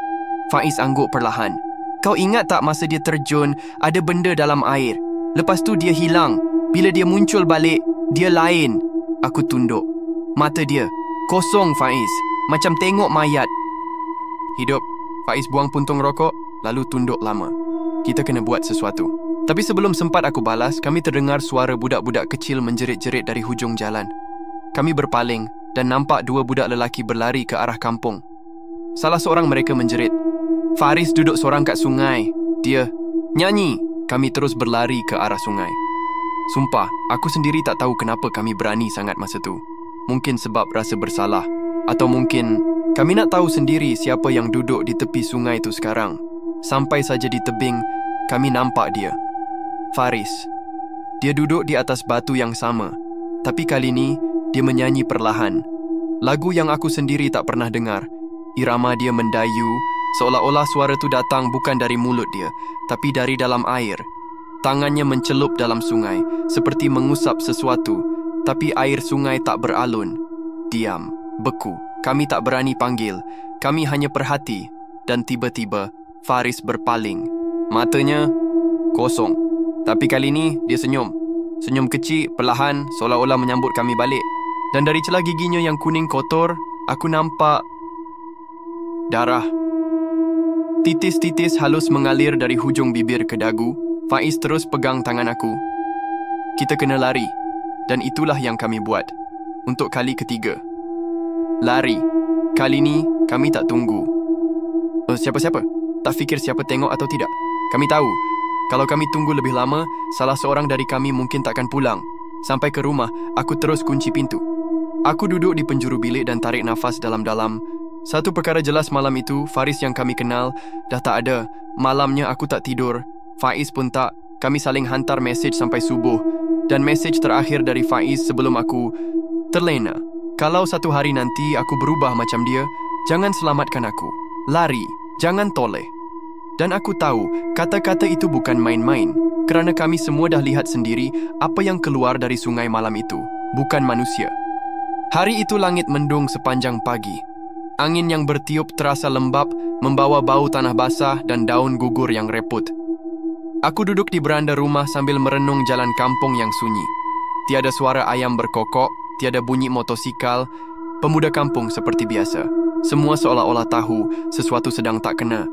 Faiz angguk perlahan. Kau ingat tak masa dia terjun, ada benda dalam air. Lepas tu dia hilang. Bila dia muncul balik, dia lain. Aku tunduk. Mata dia kosong, Faiz. Macam tengok mayat. Hidup. Faiz buang puntung rokok, lalu tunduk lama. Kita kena buat sesuatu. Tapi sebelum sempat aku balas, kami terdengar suara budak-budak kecil menjerit-jerit dari hujung jalan. Kami berpaling dan nampak dua budak lelaki berlari ke arah kampung. Salah seorang mereka menjerit, Faris duduk seorang kat sungai. Dia nyanyi. Kami terus berlari ke arah sungai. Sumpah, aku sendiri tak tahu kenapa kami berani sangat masa tu. Mungkin sebab rasa bersalah. Atau mungkin kami nak tahu sendiri siapa yang duduk di tepi sungai tu sekarang. Sampai saja di tebing, kami nampak dia. Faris. Dia duduk di atas batu yang sama. Tapi kali ni, dia menyanyi perlahan. Lagu yang aku sendiri tak pernah dengar. Irama dia mendayu, seolah-olah suara tu datang bukan dari mulut dia, tapi dari dalam air. Tangannya mencelup dalam sungai, seperti mengusap sesuatu, tapi air sungai tak beralun. Diam, beku. Kami tak berani panggil. Kami hanya perhati. Dan tiba-tiba, Faris berpaling. Matanya kosong. Tapi kali ni, dia senyum. Senyum kecil, perlahan, seolah-olah menyambut kami balik. Dan dari celah giginya yang kuning kotor, aku nampak darah. Titis-titis halus mengalir dari hujung bibir ke dagu. Faiz terus pegang tangan aku. Kita kena lari. Dan itulah yang kami buat. Untuk kali ketiga. Lari. Kali ni, kami tak tunggu. Siapa-siapa? Tak fikir siapa tengok atau tidak. Kami tahu, kalau kami tunggu lebih lama, salah seorang dari kami mungkin takkan pulang. Sampai ke rumah, aku terus kunci pintu. Aku duduk di penjuru bilik dan tarik nafas dalam-dalam. Satu perkara jelas malam itu, Faris yang kami kenal dah tak ada. Malamnya aku tak tidur. Faiz pun tak. Kami saling hantar mesej sampai subuh. Dan mesej terakhir dari Faiz sebelum aku terlena. Kalau satu hari nanti aku berubah macam dia, jangan selamatkan aku. Lari, jangan toleh. Dan aku tahu, kata-kata itu bukan main-main. Kerana kami semua dah lihat sendiri apa yang keluar dari sungai malam itu. Bukan manusia. Hari itu langit mendung sepanjang pagi. Angin yang bertiup terasa lembap, membawa bau tanah basah dan daun gugur yang reput. Aku duduk di beranda rumah sambil merenung jalan kampung yang sunyi. Tiada suara ayam berkokok, tiada bunyi motosikal. Pemuda kampung seperti biasa. Semua seolah-olah tahu sesuatu sedang tak kena.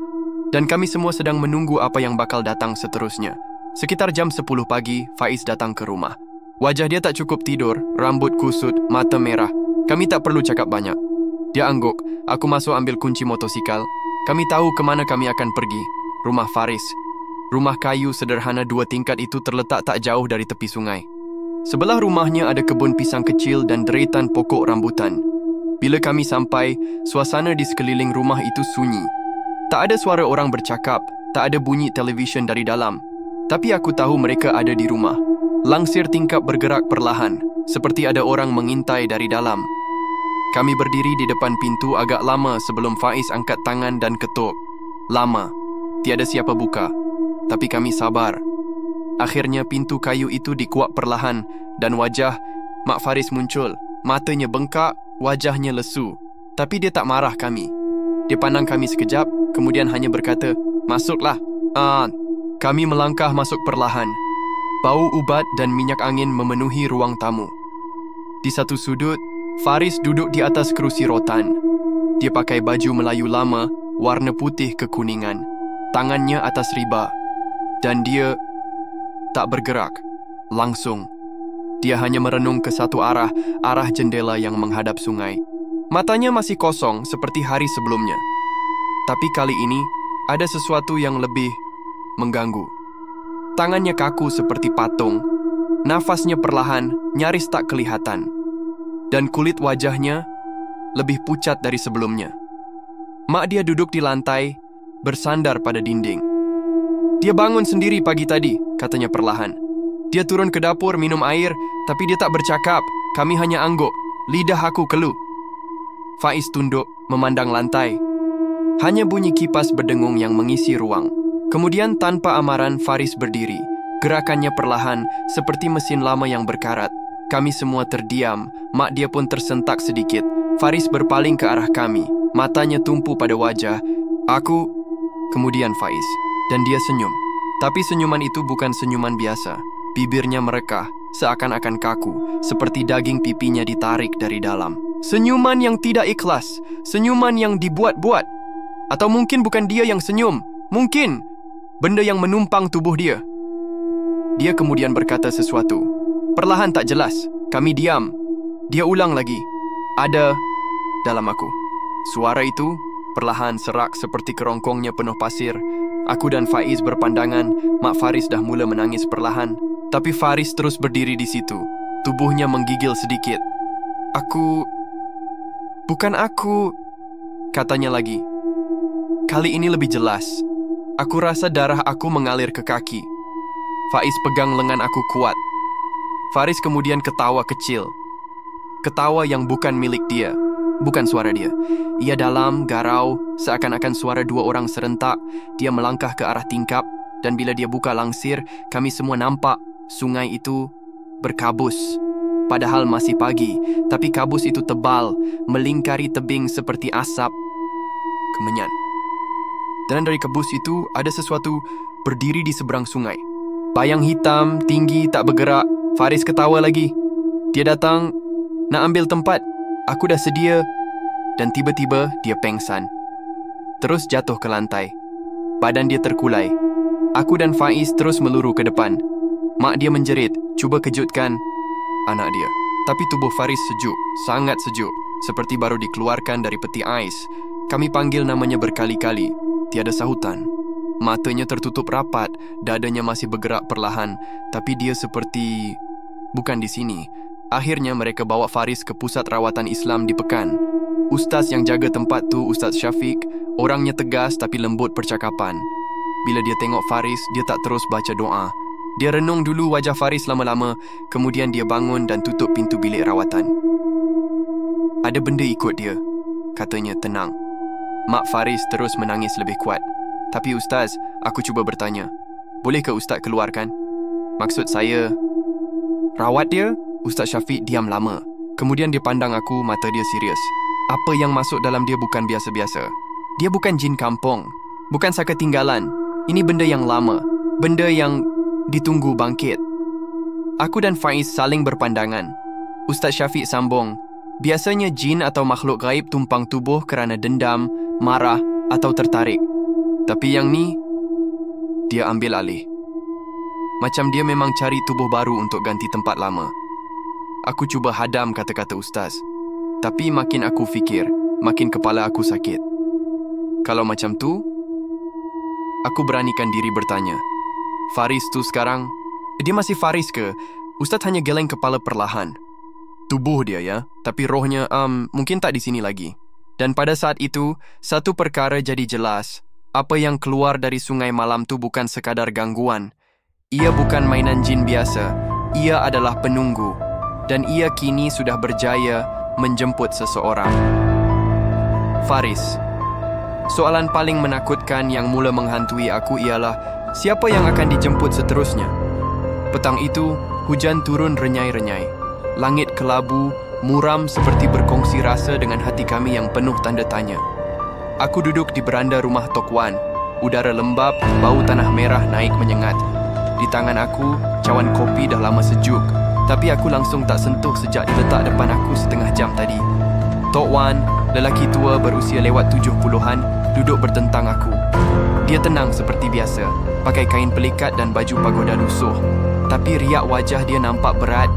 Dan kami semua sedang menunggu apa yang bakal datang seterusnya. Sekitar jam 10 pagi, Faiz datang ke rumah. Wajah dia tak cukup tidur, rambut kusut, mata merah. Kami tak perlu cakap banyak. Dia angguk. Aku masuk ambil kunci motosikal. Kami tahu ke mana kami akan pergi. Rumah Faris. Rumah kayu sederhana 2 tingkat itu terletak tak jauh dari tepi sungai. Sebelah rumahnya ada kebun pisang kecil dan deretan pokok rambutan. Bila kami sampai, suasana di sekeliling rumah itu sunyi. Tak ada suara orang bercakap, tak ada bunyi televisyen dari dalam. Tapi aku tahu mereka ada di rumah. Langsir tingkap bergerak perlahan, seperti ada orang mengintai dari dalam. Kami berdiri di depan pintu agak lama sebelum Faiz angkat tangan dan ketuk. Lama. Tiada siapa buka. Tapi kami sabar. Akhirnya pintu kayu itu dikuak perlahan dan wajah Mak Faris muncul. Matanya bengkak, wajahnya lesu. Tapi dia tak marah kami. Dia pandang kami sekejap, kemudian hanya berkata, "Masuklah." Kami melangkah masuk perlahan. Bau ubat dan minyak angin memenuhi ruang tamu. Di satu sudut, Faris duduk di atas kerusi rotan. Dia pakai baju Melayu lama, warna putih kekuningan. Tangannya atas riba. Dan dia tak bergerak. Langsung. Dia hanya merenung ke satu arah jendela yang menghadap sungai. Matanya masih kosong seperti hari sebelumnya. Tapi kali ini, ada sesuatu yang lebih mengganggu. Tangannya kaku seperti patung. Nafasnya perlahan, nyaris tak kelihatan. Dan kulit wajahnya lebih pucat dari sebelumnya. Mak dia duduk di lantai, bersandar pada dinding. "Dia bangun sendiri pagi tadi," katanya perlahan. "Dia turun ke dapur minum air, tapi dia tak bercakap. Kami hanya angguk. Lidah aku keluh." Faiz tunduk, memandang lantai. Hanya bunyi kipas berdengung yang mengisi ruang. Kemudian tanpa amaran, Faris berdiri. Gerakannya perlahan, seperti mesin lama yang berkarat. Kami semua terdiam, mak dia pun tersentak sedikit. Faris berpaling ke arah kami, matanya tumpu pada wajah. Aku, kemudian Faiz. Dan dia senyum. Tapi senyuman itu bukan senyuman biasa. Bibirnya merekah, seakan-akan kaku, seperti daging pipinya ditarik dari dalam. Senyuman yang tidak ikhlas, senyuman yang dibuat-buat. Atau mungkin bukan dia yang senyum, mungkin benda yang menumpang tubuh dia. Dia kemudian berkata sesuatu. Perlahan tak jelas, kami diam. Dia ulang lagi. "Ada dalam aku." Suara itu perlahan serak seperti kerongkongnya penuh pasir. Aku dan Faiz berpandangan. Mak Faris dah mula menangis perlahan. Tapi Faris terus berdiri di situ. Tubuhnya menggigil sedikit. Bukan aku," katanya lagi. Kali ini lebih jelas. Aku rasa darah aku mengalir ke kaki. Faiz pegang lengan aku kuat. Faris kemudian ketawa kecil. Ketawa yang bukan milik dia. Bukan suara dia. Ia dalam, garau, seakan-akan suara dua orang serentak. Dia melangkah ke arah tingkap. Dan bila dia buka langsir, kami semua nampak sungai itu berkabus. Padahal masih pagi, tapi kabus itu tebal, melingkari tebing seperti asap kemenyan. Dan dari kabus itu ada sesuatu berdiri di seberang sungai. Bayang hitam, tinggi, tak bergerak. Faris ketawa lagi. Dia datang, nak ambil tempat. Aku dah sedia. Dan tiba-tiba dia pengsan. Terus jatuh ke lantai. Badan dia terkulai. Aku dan Faiz terus meluru ke depan. Mak dia menjerit, cuba kejutkan anak dia. Tapi tubuh Faris sejuk, sangat sejuk. Seperti baru dikeluarkan dari peti ais. Kami panggil namanya berkali-kali. Tiada sahutan. Matanya tertutup rapat, dadanya masih bergerak perlahan. Tapi dia seperti bukan di sini. Akhirnya mereka bawa Faris ke pusat rawatan Islam di Pekan. Ustaz yang jaga tempat tu, Ustaz Syafiq, orangnya tegas tapi lembut percakapan. Bila dia tengok Faris, dia tak terus baca doa. Dia renung dulu wajah Faris lama-lama, kemudian dia bangun dan tutup pintu bilik rawatan. Ada benda ikut dia, katanya tenang. Mak Faris terus menangis lebih kuat. Tapi Ustaz, aku cuba bertanya, boleh ke Ustaz keluarkan? Maksud saya, rawat dia? Ustaz Syafiq diam lama. Kemudian dia pandang aku, mata dia serius. Apa yang masuk dalam dia bukan biasa-biasa. Dia bukan jin kampung, bukan saka tinggalan. Ini benda yang lama, benda yang ditunggu bangkit. Aku dan Faiz saling berpandangan. Ustaz Syafiq sambung, biasanya jin atau makhluk gaib tumpang tubuh kerana dendam, marah atau tertarik. Tapi yang ni, dia ambil alih. Macam dia memang cari tubuh baru untuk ganti tempat lama. Aku cuba hadam kata-kata Ustaz. Tapi makin aku fikir, makin kepala aku sakit. Kalau macam tu, aku beranikan diri bertanya, Faris tu sekarang, dia masih Faris ke? Ustaz hanya geleng kepala perlahan. Tubuh dia ya, tapi rohnya mungkin tak di sini lagi. Dan pada saat itu, satu perkara jadi jelas. Apa yang keluar dari sungai malam tu bukan sekadar gangguan. Ia bukan mainan jin biasa. Ia adalah penunggu. Dan ia kini sudah berjaya menjemput seseorang. Faris. Soalan paling menakutkan yang mula menghantui aku ialah, siapa yang akan dijemput seterusnya? Petang itu, hujan turun renyai-renyai. Langit kelabu, muram seperti berkongsi rasa dengan hati kami yang penuh tanda tanya. Aku duduk di beranda rumah Tok Wan. Udara lembap, bau tanah merah naik menyengat. Di tangan aku, cawan kopi dah lama sejuk. Tapi aku langsung tak sentuh sejak diletak depan aku setengah jam tadi. Tok Wan, lelaki tua berusia lewat 70-an, duduk bertentang aku. Dia tenang seperti biasa, pakai kain pelikat dan baju pagoda lusuh. Tapi riak wajah dia nampak berat,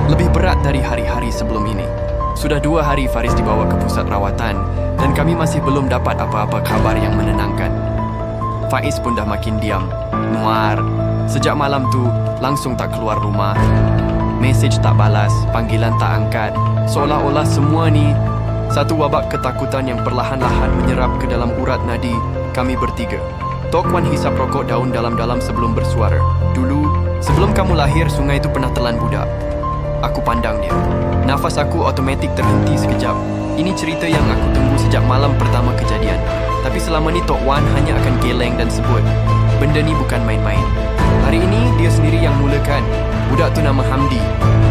lebih berat dari hari-hari sebelum ini. Sudah 2 hari Faris dibawa ke pusat rawatan dan kami masih belum dapat apa-apa khabar yang menenangkan. Faiz pun dah makin diam, muar. Sejak malam tu, langsung tak keluar rumah. Mesej tak balas, panggilan tak angkat. Seolah-olah semua ni satu wabak ketakutan yang perlahan-lahan menyerap ke dalam urat nadi kami bertiga. Tok Wan hisap rokok daun dalam-dalam sebelum bersuara. Dulu, sebelum kamu lahir, sungai itu pernah telan budak. Aku pandang dia. Nafas aku automatik terhenti sekejap. Ini cerita yang aku tunggu sejak malam pertama kejadian. Tapi selama ni Tok Wan hanya akan geleng dan sebut, benda ni bukan main-main. Hari ini dia sendiri yang mulakan. Budak tu nama Hamdi,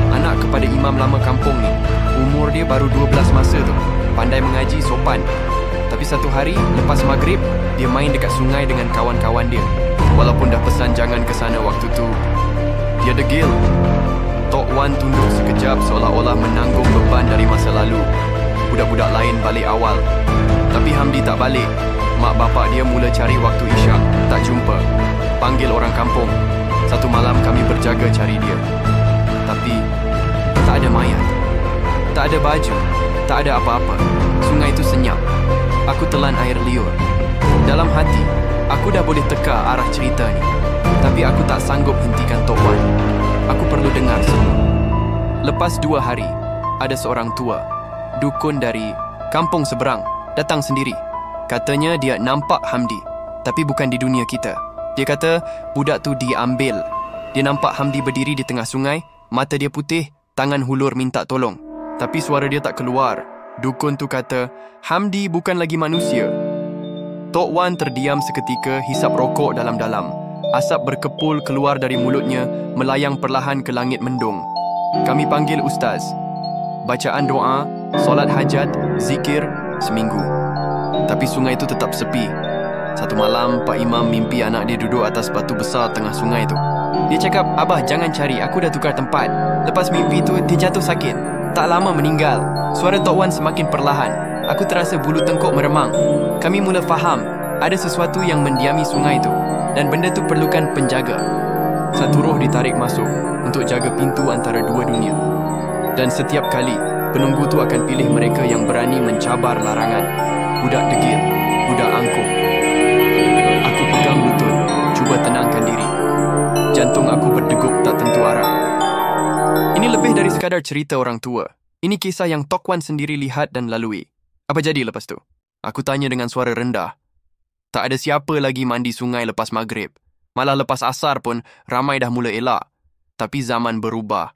anak kepada imam lama kampung ni. Umur dia baru 12 masa tu. Pandai mengaji, sopan. Tapi satu hari, lepas maghrib, dia main dekat sungai dengan kawan-kawan dia. Walaupun dah pesan jangan ke sana waktu tu, dia degil. Tok Wan tunduk sekejap seolah-olah menanggung beban dari masa lalu. Budak-budak lain balik awal. Tapi Hamdi tak balik. Mak bapak dia mula cari waktu isyak, tak jumpa. Panggil orang kampung. Satu malam kami berjaga cari dia. Tapi tak ada mayat, tak ada baju, tak ada apa-apa. Sungai itu senyap. Aku telan air liur. Dalam hati, aku dah boleh teka arah cerita ni. Tapi aku tak sanggup hentikan Tok Wan. Aku perlu dengar semua. Lepas 2 hari, ada seorang tua, dukun dari kampung seberang, datang sendiri. Katanya dia nampak Hamdi, tapi bukan di dunia kita. Dia kata budak tu diambil. Dia nampak Hamdi berdiri di tengah sungai, mata dia putih, tangan hulur minta tolong. Tapi suara dia tak keluar. Dukun tu kata, Hamdi bukan lagi manusia. Tok Wan terdiam seketika, hisap rokok dalam-dalam. Asap berkepul keluar dari mulutnya, melayang perlahan ke langit mendung. Kami panggil Ustaz. Bacaan doa, solat hajat, zikir, seminggu. Tapi sungai itu tetap sepi. Satu malam, Pak Imam mimpi anak dia duduk atas batu besar tengah sungai tu. Dia cakap, Abah jangan cari, aku dah tukar tempat. Lepas mimpi tu, dia jatuh sakit. Tak lama meninggal. Suara Tok Wan semakin perlahan. Aku terasa bulu tengkuk meremang. Kami mula faham, ada sesuatu yang mendiami sungai tu. Dan benda tu perlukan penjaga. Satu roh ditarik masuk untuk jaga pintu antara 2 dunia. Dan setiap kali, penunggu tu akan pilih mereka yang berani mencabar larangan. Budak degil, budak angkuh. Aku pegang lutut, cuba tenangkan diri. Jantung aku berdegup tak tentu arah. Ini lebih dari sekadar cerita orang tua. Ini kisah yang Tok Wan sendiri lihat dan lalui. Apa jadi lepas tu? Aku tanya dengan suara rendah. Tak ada siapa lagi mandi sungai lepas maghrib. Malah lepas asar pun ramai dah mula elak. Tapi zaman berubah.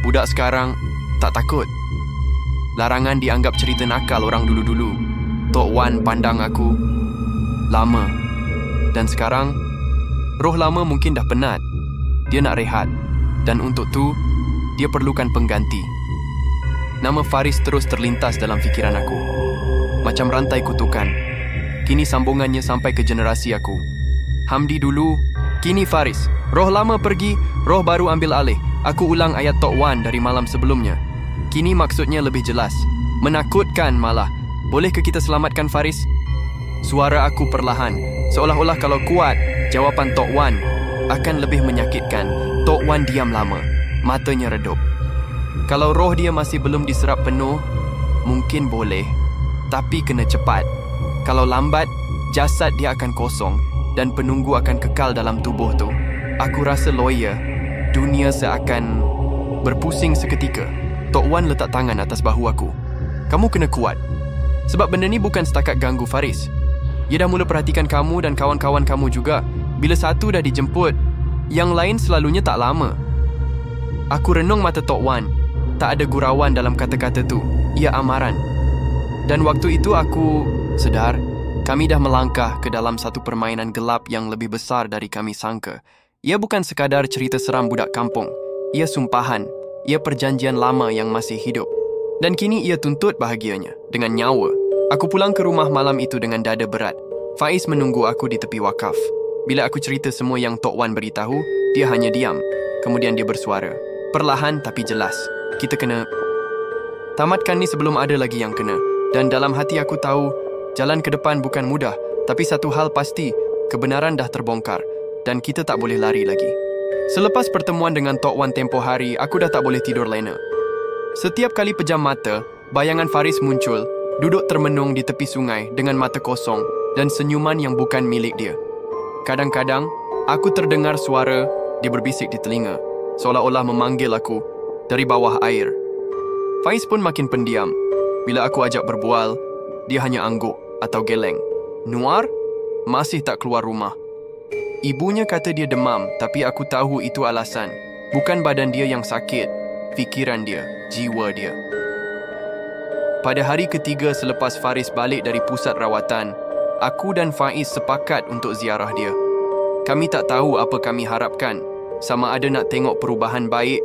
Budak sekarang tak takut. Larangan dianggap cerita nakal orang dulu-dulu. Tok Wan pandang aku lama. Dan sekarang, roh lama mungkin dah penat. Dia nak rehat. Dan untuk tu, dia perlukan pengganti. Nama Faris terus terlintas dalam fikiran aku. Macam rantai kutukan. Kini sambungannya sampai ke generasi aku. Hamdi dulu, kini Faris. Roh lama pergi, roh baru ambil alih. Aku ulang ayat Tok Wan dari malam sebelumnya. Kini maksudnya lebih jelas. Menakutkan malah. Bolehkah kita selamatkan Faris? Suara aku perlahan. Seolah-olah kalau kuat, jawapan Tok Wan akan lebih menyakitkan. Tok Wan diam lama. Matanya redup. Kalau roh dia masih belum diserap penuh, mungkin boleh. Tapi kena cepat. Kalau lambat, jasad dia akan kosong dan penunggu akan kekal dalam tubuh tu. Aku rasa lawyer, dunia seakan berpusing seketika. Tok Wan letak tangan atas bahu aku. Kamu kena kuat. Sebab benda ni bukan setakat ganggu Faris. Dia dah mula perhatikan kamu dan kawan-kawan kamu juga. Bila satu dah dijemput, yang lain selalunya tak lama. Aku renung mata Tok Wan. Tak ada gurauan dalam kata-kata tu. Ia amaran. Dan waktu itu aku sedar, kami dah melangkah ke dalam satu permainan gelap yang lebih besar dari kami sangka. Ia bukan sekadar cerita seram budak kampung. Ia sumpahan. Ia perjanjian lama yang masih hidup. Dan kini ia tuntut bahagianya dengan nyawa. Aku pulang ke rumah malam itu dengan dada berat. Faiz menunggu aku di tepi wakaf. Bila aku cerita semua yang Tok Wan beritahu, dia hanya diam. Kemudian dia bersuara. Perlahan tapi jelas. Kita kena tamatkan ni sebelum ada lagi yang kena. Dan dalam hati aku tahu, jalan ke depan bukan mudah. Tapi satu hal pasti, kebenaran dah terbongkar. Dan kita tak boleh lari lagi. Selepas pertemuan dengan Tok Wan tempoh hari, aku dah tak boleh tidur lena. Setiap kali pejam mata, bayangan Faris muncul, duduk termenung di tepi sungai dengan mata kosong dan senyuman yang bukan milik dia. Kadang-kadang, aku terdengar suara dia berbisik di telinga, seolah-olah memanggil aku dari bawah air. Faiz pun makin pendiam. Bila aku ajak berbual, dia hanya angguk atau geleng. Nuar masih tak keluar rumah. Ibunya kata dia demam, tapi aku tahu itu alasan. Bukan badan dia yang sakit, fikiran dia, jiwa dia. Pada hari ketiga selepas Faris balik dari pusat rawatan, aku dan Faiz sepakat untuk ziarah dia. Kami tak tahu apa kami harapkan, sama ada nak tengok perubahan baik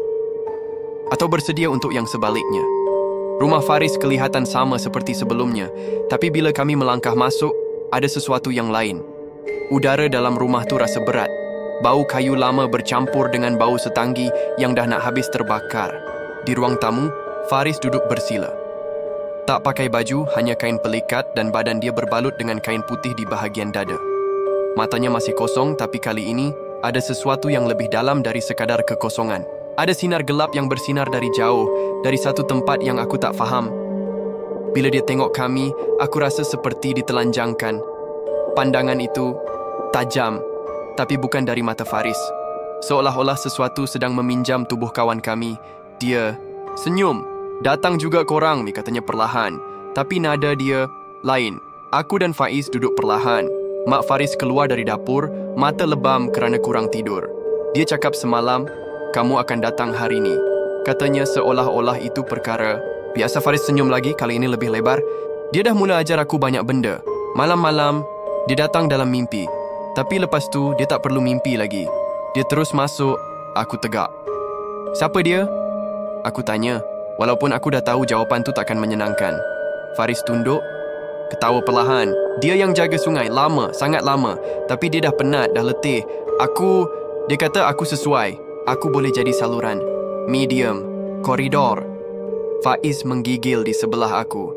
atau bersedia untuk yang sebaliknya. Rumah Faris kelihatan sama seperti sebelumnya, tapi bila kami melangkah masuk, ada sesuatu yang lain. Udara dalam rumah tu rasa berat. Bau kayu lama bercampur dengan bau setanggi yang dah nak habis terbakar. Di ruang tamu, Faris duduk bersila. Tak pakai baju, hanya kain pelikat dan badan dia berbalut dengan kain putih di bahagian dada. Matanya masih kosong, tapi kali ini ada sesuatu yang lebih dalam dari sekadar kekosongan. Ada sinar gelap yang bersinar dari jauh, dari satu tempat yang aku tak faham. Bila dia tengok kami, aku rasa seperti ditelanjangkan. Pandangan itu tajam, tapi bukan dari mata Faris. Seolah-olah sesuatu sedang meminjam tubuh kawan kami. Dia senyum. Datang juga korang, katanya perlahan. Tapi nada dia lain. Aku dan Faiz duduk perlahan. Mak Faris keluar dari dapur, mata lebam kerana kurang tidur. Dia cakap semalam, kamu akan datang hari ini. Katanya seolah-olah itu perkara biasa. Faris senyum lagi, kali ini lebih lebar. Dia dah mula ajar aku banyak benda. Malam-malam, dia datang dalam mimpi. Tapi lepas tu, dia tak perlu mimpi lagi. Dia terus masuk, aku tegak. Siapa dia? Aku tanya, walaupun aku dah tahu jawapan tu takkan menyenangkan. Faris tunduk, ketawa perlahan. Dia yang jaga sungai, lama, sangat lama. Tapi dia dah penat, dah letih. Dia kata aku sesuai. Aku boleh jadi saluran. Medium, koridor. Faiz menggigil di sebelah aku.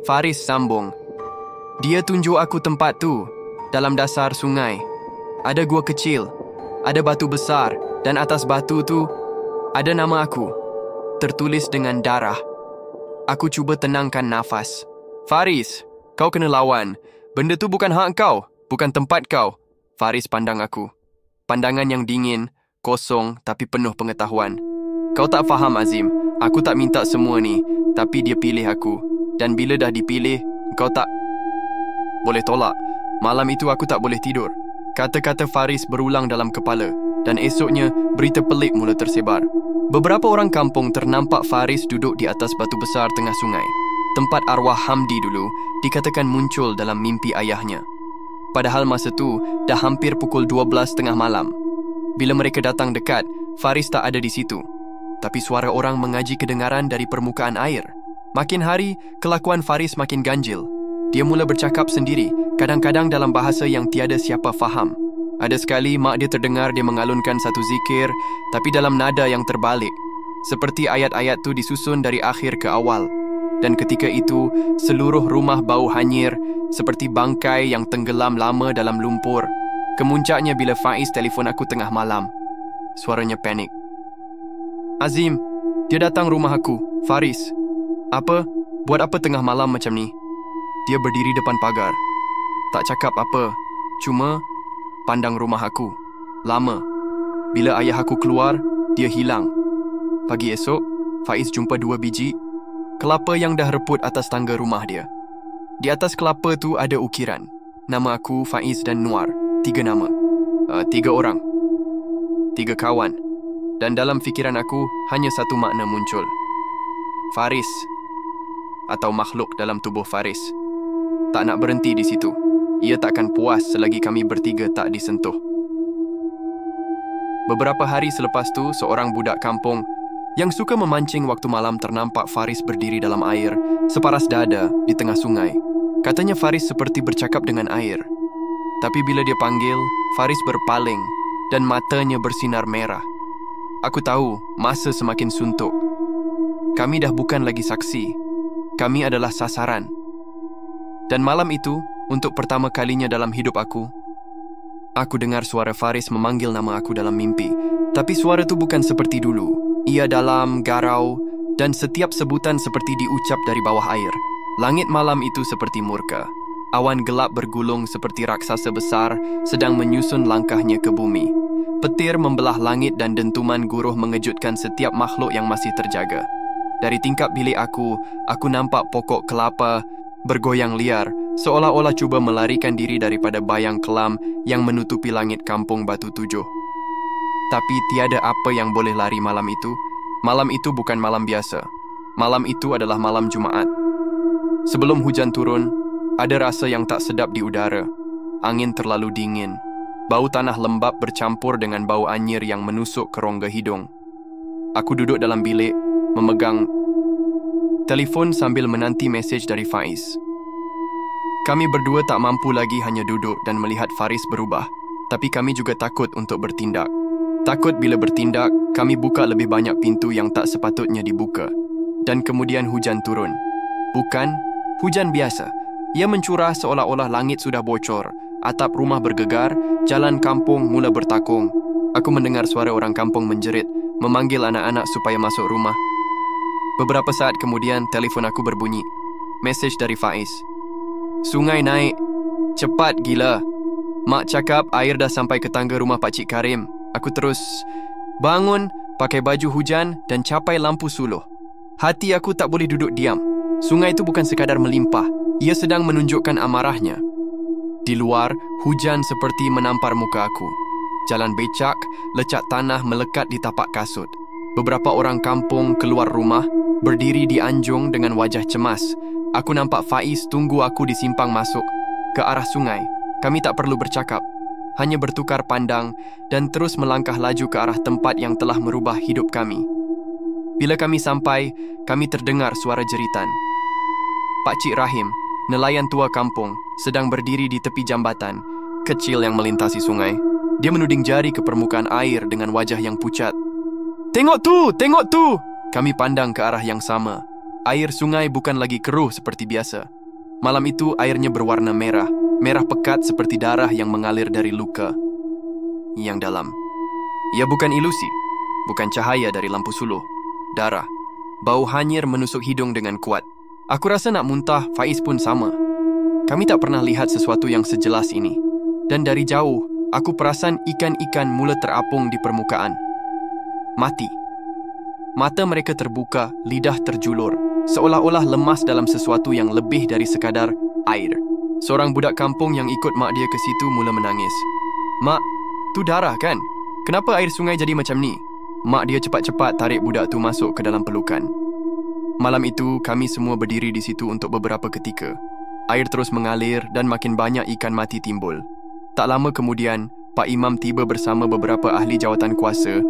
Faris sambung. Dia tunjuk aku tempat tu. Dalam dasar sungai. Ada gua kecil. Ada batu besar. Dan atas batu tu, ada nama aku. Tertulis dengan darah. Aku cuba tenangkan nafas. Faris, kau kena lawan. Benda tu bukan hak kau. Bukan tempat kau. Faris pandang aku. Pandangan yang dingin, kosong tapi penuh pengetahuan. Kau tak faham, Azim. Aku tak minta semua ni. Tapi dia pilih aku. Dan bila dah dipilih, kau tak boleh tolak. Malam itu aku tak boleh tidur. Kata-kata Faris berulang dalam kepala dan esoknya berita pelik mula tersebar. Beberapa orang kampung ternampak Faris duduk di atas batu besar tengah sungai. Tempat arwah Hamdi dulu dikatakan muncul dalam mimpi ayahnya. Padahal masa tu dah hampir pukul 12:30 malam. Bila mereka datang dekat, Faris tak ada di situ. Tapi suara orang mengaji kedengaran dari permukaan air. Makin hari, kelakuan Faris makin ganjil. Dia mula bercakap sendiri, kadang-kadang dalam bahasa yang tiada siapa faham. Ada sekali mak dia terdengar dia mengalunkan satu zikir, tapi dalam nada yang terbalik. Seperti ayat-ayat tu disusun dari akhir ke awal. Dan ketika itu, seluruh rumah bau hanyir, seperti bangkai yang tenggelam lama dalam lumpur. Kemuncaknya bila Faiz telefon aku tengah malam. Suaranya panik. "Azim, dia datang rumah aku, Faris." "Apa? Buat apa tengah malam macam ni?" Dia berdiri depan pagar. Tak cakap apa, cuma pandang rumah aku. Lama. Bila ayah aku keluar, dia hilang. Pagi esok, Faiz jumpa 2 biji kelapa yang dah reput atas tangga rumah dia. Di atas kelapa tu ada ukiran. Nama aku, Faiz dan Nuar. 3 nama. 3 orang. 3 kawan. Dan dalam fikiran aku, hanya satu makna muncul. Faris. Atau makhluk dalam tubuh Faris. Tak nak berhenti di situ. Ia takkan puas selagi kami bertiga tak disentuh. Beberapa hari selepas tu, seorang budak kampung yang suka memancing waktu malam ternampak Faris berdiri dalam air, separas dada di tengah sungai. Katanya Faris seperti bercakap dengan air. Tapi bila dia panggil, Faris berpaling dan matanya bersinar merah. Aku tahu masa semakin suntuk. Kami dah bukan lagi saksi. Kami adalah sasaran. Dan malam itu, untuk pertama kalinya dalam hidup aku dengar suara Faris memanggil nama aku dalam mimpi. Tapi suara tu bukan seperti dulu. Ia dalam, garau, dan setiap sebutan seperti diucap dari bawah air. Langit malam itu seperti murka. Awan gelap bergulung seperti raksasa besar sedang menyusun langkahnya ke bumi. Petir membelah langit dan dentuman guruh mengejutkan setiap makhluk yang masih terjaga. Dari tingkap bilik aku nampak pokok kelapa bergoyang liar, seolah-olah cuba melarikan diri daripada bayang kelam yang menutupi langit kampung Batu Tujuh. Tapi tiada apa yang boleh lari malam itu. Malam itu bukan malam biasa. Malam itu adalah malam Jumaat. Sebelum hujan turun, ada rasa yang tak sedap di udara. Angin terlalu dingin. Bau tanah lembap bercampur dengan bau anyir yang menusuk ke rongga hidung. Aku duduk dalam bilik, memegang telefon sambil menanti mesej dari Faiz. Kami berdua tak mampu lagi hanya duduk dan melihat Faris berubah. Tapi kami juga takut untuk bertindak. Takut bila bertindak, kami buka lebih banyak pintu yang tak sepatutnya dibuka. Dan kemudian hujan turun. Bukan hujan biasa. Ia mencurah seolah-olah langit sudah bocor. Atap rumah bergegar, jalan kampung mula bertakung. Aku mendengar suara orang kampung menjerit, memanggil anak-anak supaya masuk rumah. Beberapa saat kemudian, telefon aku berbunyi. Mesej dari Faiz. "Sungai naik. Cepat gila. Mak cakap air dah sampai ke tangga rumah Pakcik Karim." Aku terus bangun, pakai baju hujan dan capai lampu suluh. Hati aku tak boleh duduk diam. Sungai itu bukan sekadar melimpah. Ia sedang menunjukkan amarahnya. Di luar, hujan seperti menampar muka aku. Jalan becak, lecak tanah melekat di tapak kasut. Beberapa orang kampung keluar rumah, berdiri di anjung dengan wajah cemas. Aku nampak Faiz tunggu aku di simpang masuk ke arah sungai. Kami tak perlu bercakap, hanya bertukar pandang dan terus melangkah laju ke arah tempat yang telah merubah hidup kami. Bila kami sampai, kami terdengar suara jeritan. Pakcik Rahim, nelayan tua kampung, sedang berdiri di tepi jambatan kecil yang melintasi sungai. Dia menuding jari ke permukaan air dengan wajah yang pucat. "Tengok tu! Tengok tu!" Kami pandang ke arah yang sama. Air sungai bukan lagi keruh seperti biasa. Malam itu airnya berwarna merah. Merah pekat seperti darah yang mengalir dari luka yang dalam. Ia bukan ilusi, bukan cahaya dari lampu suluh. Darah. Bau hanyir menusuk hidung dengan kuat. Aku rasa nak muntah, Faiz pun sama. Kami tak pernah lihat sesuatu yang sejelas ini. Dan dari jauh, aku perasan ikan-ikan mula terapung di permukaan. Mati. Mata mereka terbuka, lidah terjulur, seolah-olah lemas dalam sesuatu yang lebih dari sekadar air. Seorang budak kampung yang ikut mak dia ke situ mula menangis. "Mak, tu darah kan? Kenapa air sungai jadi macam ni?" Mak dia cepat-cepat tarik budak tu masuk ke dalam pelukan. Malam itu, kami semua berdiri di situ untuk beberapa ketika. Air terus mengalir dan makin banyak ikan mati timbul. Tak lama kemudian, Pak Imam tiba bersama beberapa ahli jawatan kuasa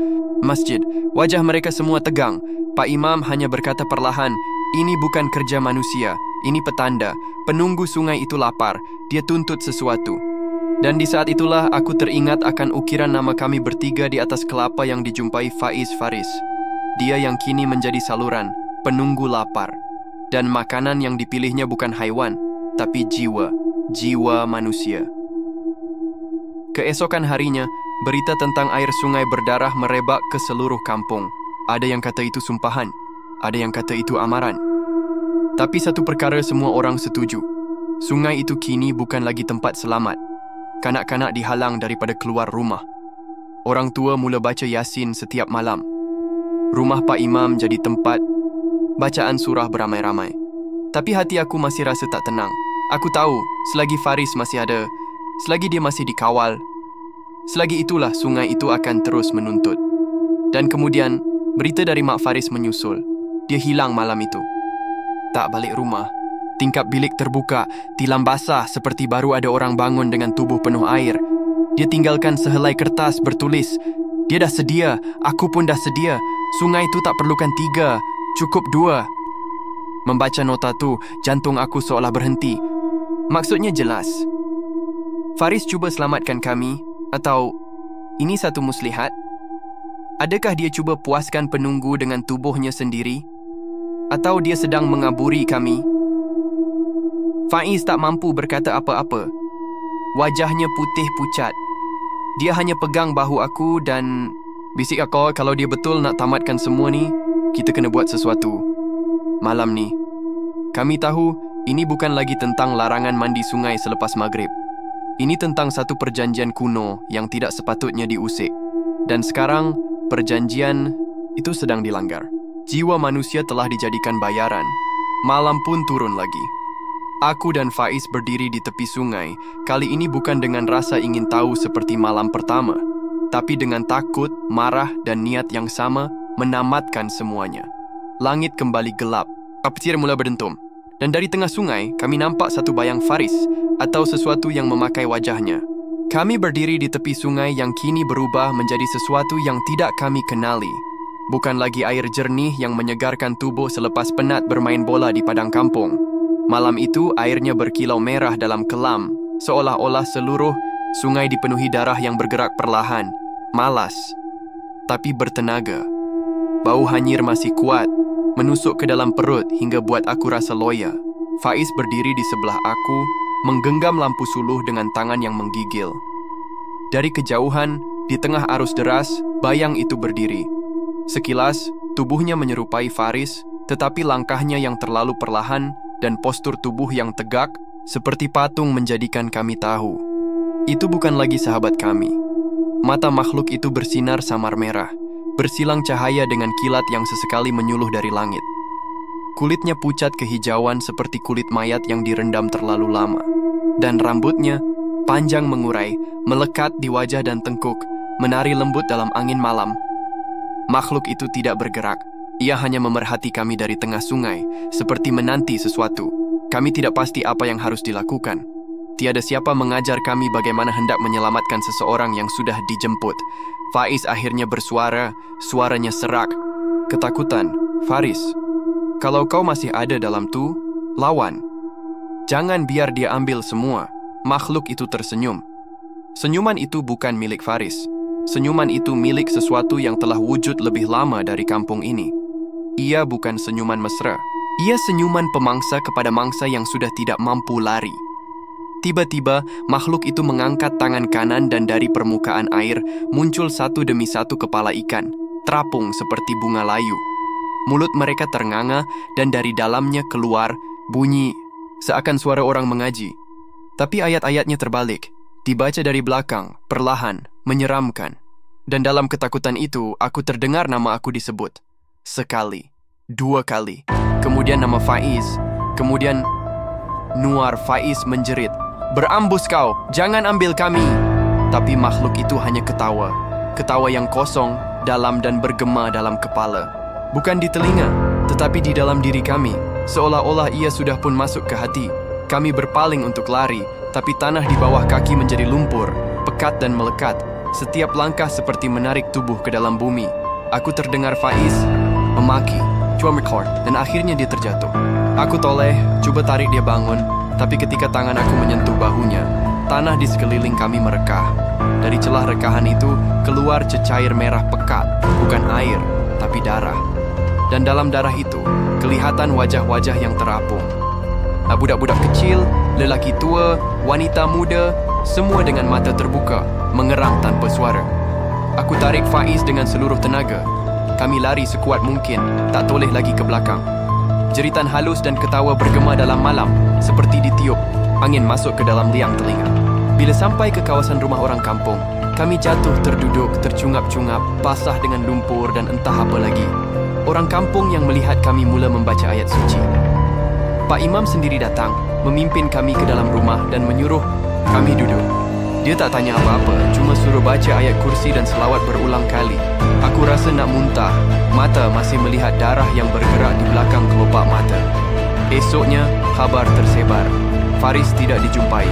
masjid. Wajah mereka semua tegang. Pak Imam hanya berkata perlahan, "Ini bukan kerja manusia, ini petanda. Penunggu sungai itu lapar, dia tuntut sesuatu." Dan di saat itulah aku teringat akan ukiran nama kami bertiga di atas kelapa yang dijumpai Faiz Faris. Dia yang kini menjadi saluran, penunggu lapar. Dan makanan yang dipilihnya bukan haiwan, tapi jiwa manusia. Keesokan harinya, berita tentang air sungai berdarah merebak ke seluruh kampung. Ada yang kata itu sumpahan, ada yang kata itu amaran. Tapi satu perkara semua orang setuju. Sungai itu kini bukan lagi tempat selamat. Kanak-kanak dihalang daripada keluar rumah. Orang tua mula baca Yasin setiap malam. Rumah Pak Imam jadi tempat bacaan surah beramai-ramai. Tapi hati aku masih rasa tak tenang. Aku tahu, selagi Faris masih ada, selagi dia masih dikawal, selagi itulah sungai itu akan terus menuntut. Dan kemudian, berita dari Mak Faris menyusul. Dia hilang malam itu. Tak balik rumah. Tingkap bilik terbuka, tilam basah seperti baru ada orang bangun dengan tubuh penuh air. Dia tinggalkan sehelai kertas bertulis, "Dia dah sedia, aku pun dah sedia. Sungai itu tak perlukan 3, cukup 2. Membaca nota tu, jantung aku seolah berhenti. Maksudnya jelas. Faris cuba selamatkan kami, atau ini satu muslihat? Adakah dia cuba puaskan penunggu dengan tubuhnya sendiri? Atau dia sedang mengaburi kami?" Faiz tak mampu berkata apa-apa. Wajahnya putih pucat. Dia hanya pegang bahu aku dan bisik aku, "Kalau dia betul nak tamatkan semua ni, kita kena buat sesuatu. Malam ni." Kami tahu ini bukan lagi tentang larangan mandi sungai selepas maghrib. Ini tentang satu perjanjian kuno yang tidak sepatutnya diusik. Dan sekarang, perjanjian itu sedang dilanggar. Jiwa manusia telah dijadikan bayaran. Malam pun turun lagi. Aku dan Faiz berdiri di tepi sungai, kali ini bukan dengan rasa ingin tahu seperti malam pertama, tapi dengan takut, marah dan niat yang sama menamatkan semuanya. Langit kembali gelap, petir mula berdentum, dan dari tengah sungai kami nampak satu bayang Faris atau sesuatu yang memakai wajahnya. Kami berdiri di tepi sungai yang kini berubah menjadi sesuatu yang tidak kami kenali. Bukan lagi air jernih yang menyegarkan tubuh selepas penat bermain bola di padang kampung. Malam itu airnya berkilau merah dalam kelam, seolah-olah seluruh sungai dipenuhi darah yang bergerak perlahan, malas, tapi bertenaga. Bau hanyir masih kuat, menusuk ke dalam perut hingga buat aku rasa loya. Faiz berdiri di sebelah aku, menggenggam lampu suluh dengan tangan yang menggigil. Dari kejauhan, di tengah arus deras, bayang itu berdiri. Sekilas, tubuhnya menyerupai Faris, tetapi langkahnya yang terlalu perlahan dan postur tubuh yang tegak seperti patung menjadikan kami tahu. Itu bukan lagi sahabat kami. Mata makhluk itu bersinar samar merah, bersilang cahaya dengan kilat yang sesekali menyuluh dari langit. Kulitnya pucat kehijauan seperti kulit mayat yang direndam terlalu lama. Dan rambutnya, panjang mengurai, melekat di wajah dan tengkuk, menari lembut dalam angin malam. Makhluk itu tidak bergerak. Ia hanya memerhati kami dari tengah sungai, seperti menanti sesuatu. Kami tidak pasti apa yang harus dilakukan. Tiada siapa mengajar kami bagaimana hendak menyelamatkan seseorang yang sudah dijemput. Faiz akhirnya bersuara, suaranya serak. "Ketakutan, Faris. Kalau kau masih ada dalam tu, lawan. Jangan biar dia ambil semua." Makhluk itu tersenyum. Senyuman itu bukan milik Faris. Senyuman itu milik sesuatu yang telah wujud lebih lama dari kampung ini. Ia bukan senyuman mesra. Ia senyuman pemangsa kepada mangsa yang sudah tidak mampu lari. Tiba-tiba, makhluk itu mengangkat tangan kanan dan dari permukaan air muncul satu demi satu kepala ikan, terapung seperti bunga layu. Mulut mereka ternganga dan dari dalamnya keluar bunyi seakan suara orang mengaji. Tapi ayat-ayatnya terbalik, dibaca dari belakang, perlahan, menyeramkan. Dan dalam ketakutan itu, aku terdengar nama aku disebut. Sekali. 2 kali. Kemudian nama Faiz. Kemudian Nuar. Faiz menjerit, "Berambus kau! Jangan ambil kami!" Tapi makhluk itu hanya ketawa. Ketawa yang kosong, dalam dan bergema dalam kepala. Bukan di telinga, tetapi di dalam diri kami. Seolah-olah ia sudah pun masuk ke hati. Kami berpaling untuk lari, tapi tanah di bawah kaki menjadi lumpur, pekat dan melekat. Setiap langkah seperti menarik tubuh ke dalam bumi. Aku terdengar Faiz memaki, dan akhirnya dia terjatuh. Aku toleh, coba tarik dia bangun, tapi ketika tangan aku menyentuh bahunya, tanah di sekeliling kami merekah. Dari celah rekahan itu, keluar cecair merah pekat, bukan air, tapi darah. Dan dalam darah itu, kelihatan wajah-wajah yang terapung. Budak-budak kecil, lelaki tua, wanita muda, semua dengan mata terbuka, mengerang tanpa suara. Aku tarik Faiz dengan seluruh tenaga. Kami lari sekuat mungkin, tak toleh lagi ke belakang. Jeritan halus dan ketawa bergema dalam malam, seperti ditiup. Angin masuk ke dalam liang telinga. Bila sampai ke kawasan rumah orang kampung, kami jatuh terduduk, tercungap-cungap, basah dengan lumpur dan entah apa lagi. Orang kampung yang melihat kami mula membaca ayat suci. Pak Imam sendiri datang, memimpin kami ke dalam rumah dan menyuruh kami duduk. Dia tak tanya apa-apa, cuma suruh baca ayat kursi dan selawat berulang kali. Aku rasa nak muntah, mata masih melihat darah yang bergerak di belakang kelopak mata. Esoknya, khabar tersebar. Faris tidak dijumpai.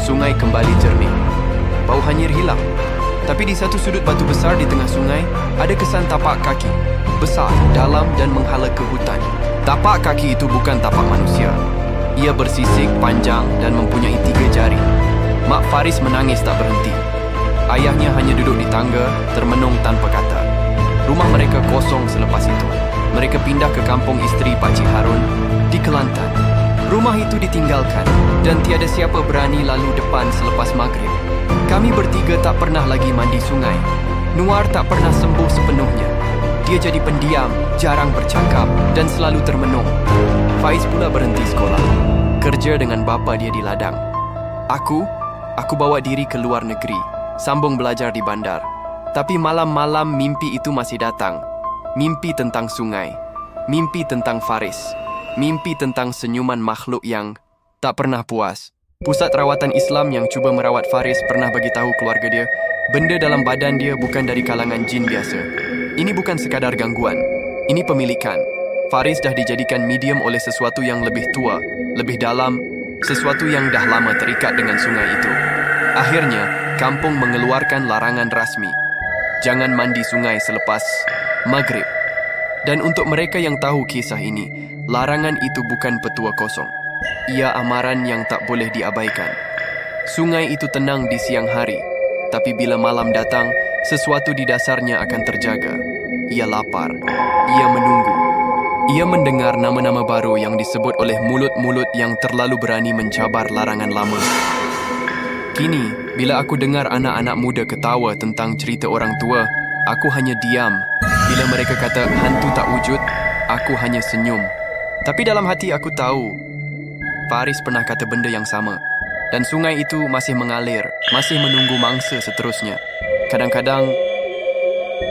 Sungai kembali jernih. Bau hanyir hilang. Tapi di satu sudut batu besar di tengah sungai, ada kesan tapak kaki. Besar, dalam dan menghala ke hutan. Tapak kaki itu bukan tapak manusia. Ia bersisik, panjang dan mempunyai 3 jari. Mak Faris menangis tak berhenti. Ayahnya hanya duduk di tangga, termenung tanpa kata. Rumah mereka kosong selepas itu. Mereka pindah ke kampung isteri Pak Cik Harun di Kelantan. Rumah itu ditinggalkan dan tiada siapa berani lalu depan selepas maghrib. Kami bertiga tak pernah lagi mandi sungai. Nuar tak pernah sembuh sepenuhnya. Dia jadi pendiam, jarang bercakap dan selalu termenung. Faiz pula berhenti sekolah. Kerja dengan bapa dia di ladang. Aku bawa diri ke luar negeri, sambung belajar di bandar. Tapi malam-malam mimpi itu masih datang. Mimpi tentang sungai. Mimpi tentang Faris. Mimpi tentang senyuman makhluk yang tak pernah puas. Pusat rawatan Islam yang cuba merawat Faris pernah bagi tahu keluarga dia, benda dalam badan dia bukan dari kalangan jin biasa. Ini bukan sekadar gangguan. Ini pemilikan. Faris dah dijadikan medium oleh sesuatu yang lebih tua, lebih dalam, sesuatu yang dah lama terikat dengan sungai itu. Akhirnya, kampung mengeluarkan larangan rasmi. Jangan mandi sungai selepas maghrib. Dan untuk mereka yang tahu kisah ini, larangan itu bukan petua kosong. Ia amaran yang tak boleh diabaikan. Sungai itu tenang di siang hari, tapi bila malam datang, sesuatu di dasarnya akan terjaga. Ia lapar. Ia menunggu. Ia mendengar nama-nama baru yang disebut oleh mulut-mulut yang terlalu berani mencabar larangan lama. Kini, bila aku dengar anak-anak muda ketawa tentang cerita orang tua, aku hanya diam. Bila mereka kata hantu tak wujud, aku hanya senyum. Tapi dalam hati aku tahu, Faris pernah kata benda yang sama. Dan sungai itu masih mengalir, masih menunggu mangsa seterusnya. Kadang-kadang,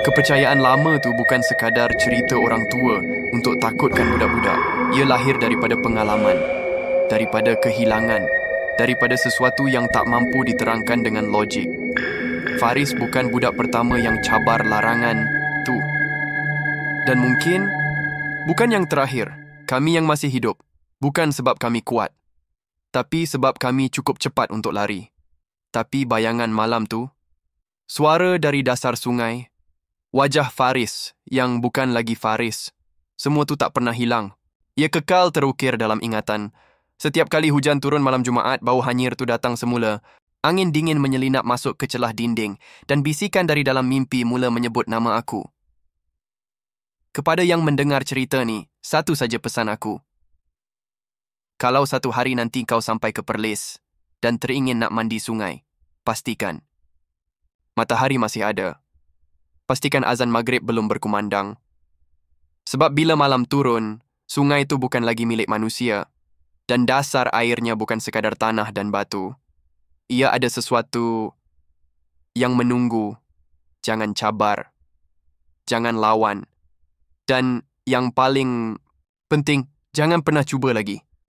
kepercayaan lama tu bukan sekadar cerita orang tua untuk takutkan budak-budak. Ia lahir daripada pengalaman, daripada kehilangan, daripada sesuatu yang tak mampu diterangkan dengan logik. Faris bukan budak pertama yang cabar larangan tu. Dan mungkin, bukan yang terakhir. Kami yang masih hidup, bukan sebab kami kuat, tapi sebab kami cukup cepat untuk lari. Tapi bayangan malam tu, suara dari dasar sungai, wajah Faris yang bukan lagi Faris, semua tu tak pernah hilang. Ia kekal terukir dalam ingatan. Setiap kali hujan turun malam Jumaat, bau hanyir tu datang semula. Angin dingin menyelinap masuk ke celah dinding dan bisikan dari dalam mimpi mula menyebut nama aku. Kepada yang mendengar cerita ni, satu saja pesan aku. Kalau satu hari nanti kau sampai ke Perlis dan teringin nak mandi sungai, pastikan matahari masih ada. Pastikan azan maghrib belum berkumandang. Sebab bila malam turun, sungai itu bukan lagi milik manusia dan dasar airnya bukan sekadar tanah dan batu. Ia ada sesuatu yang menunggu. Jangan cabar. Jangan lawan. Dan Yang paling penting, jangan pernah cuba lagi.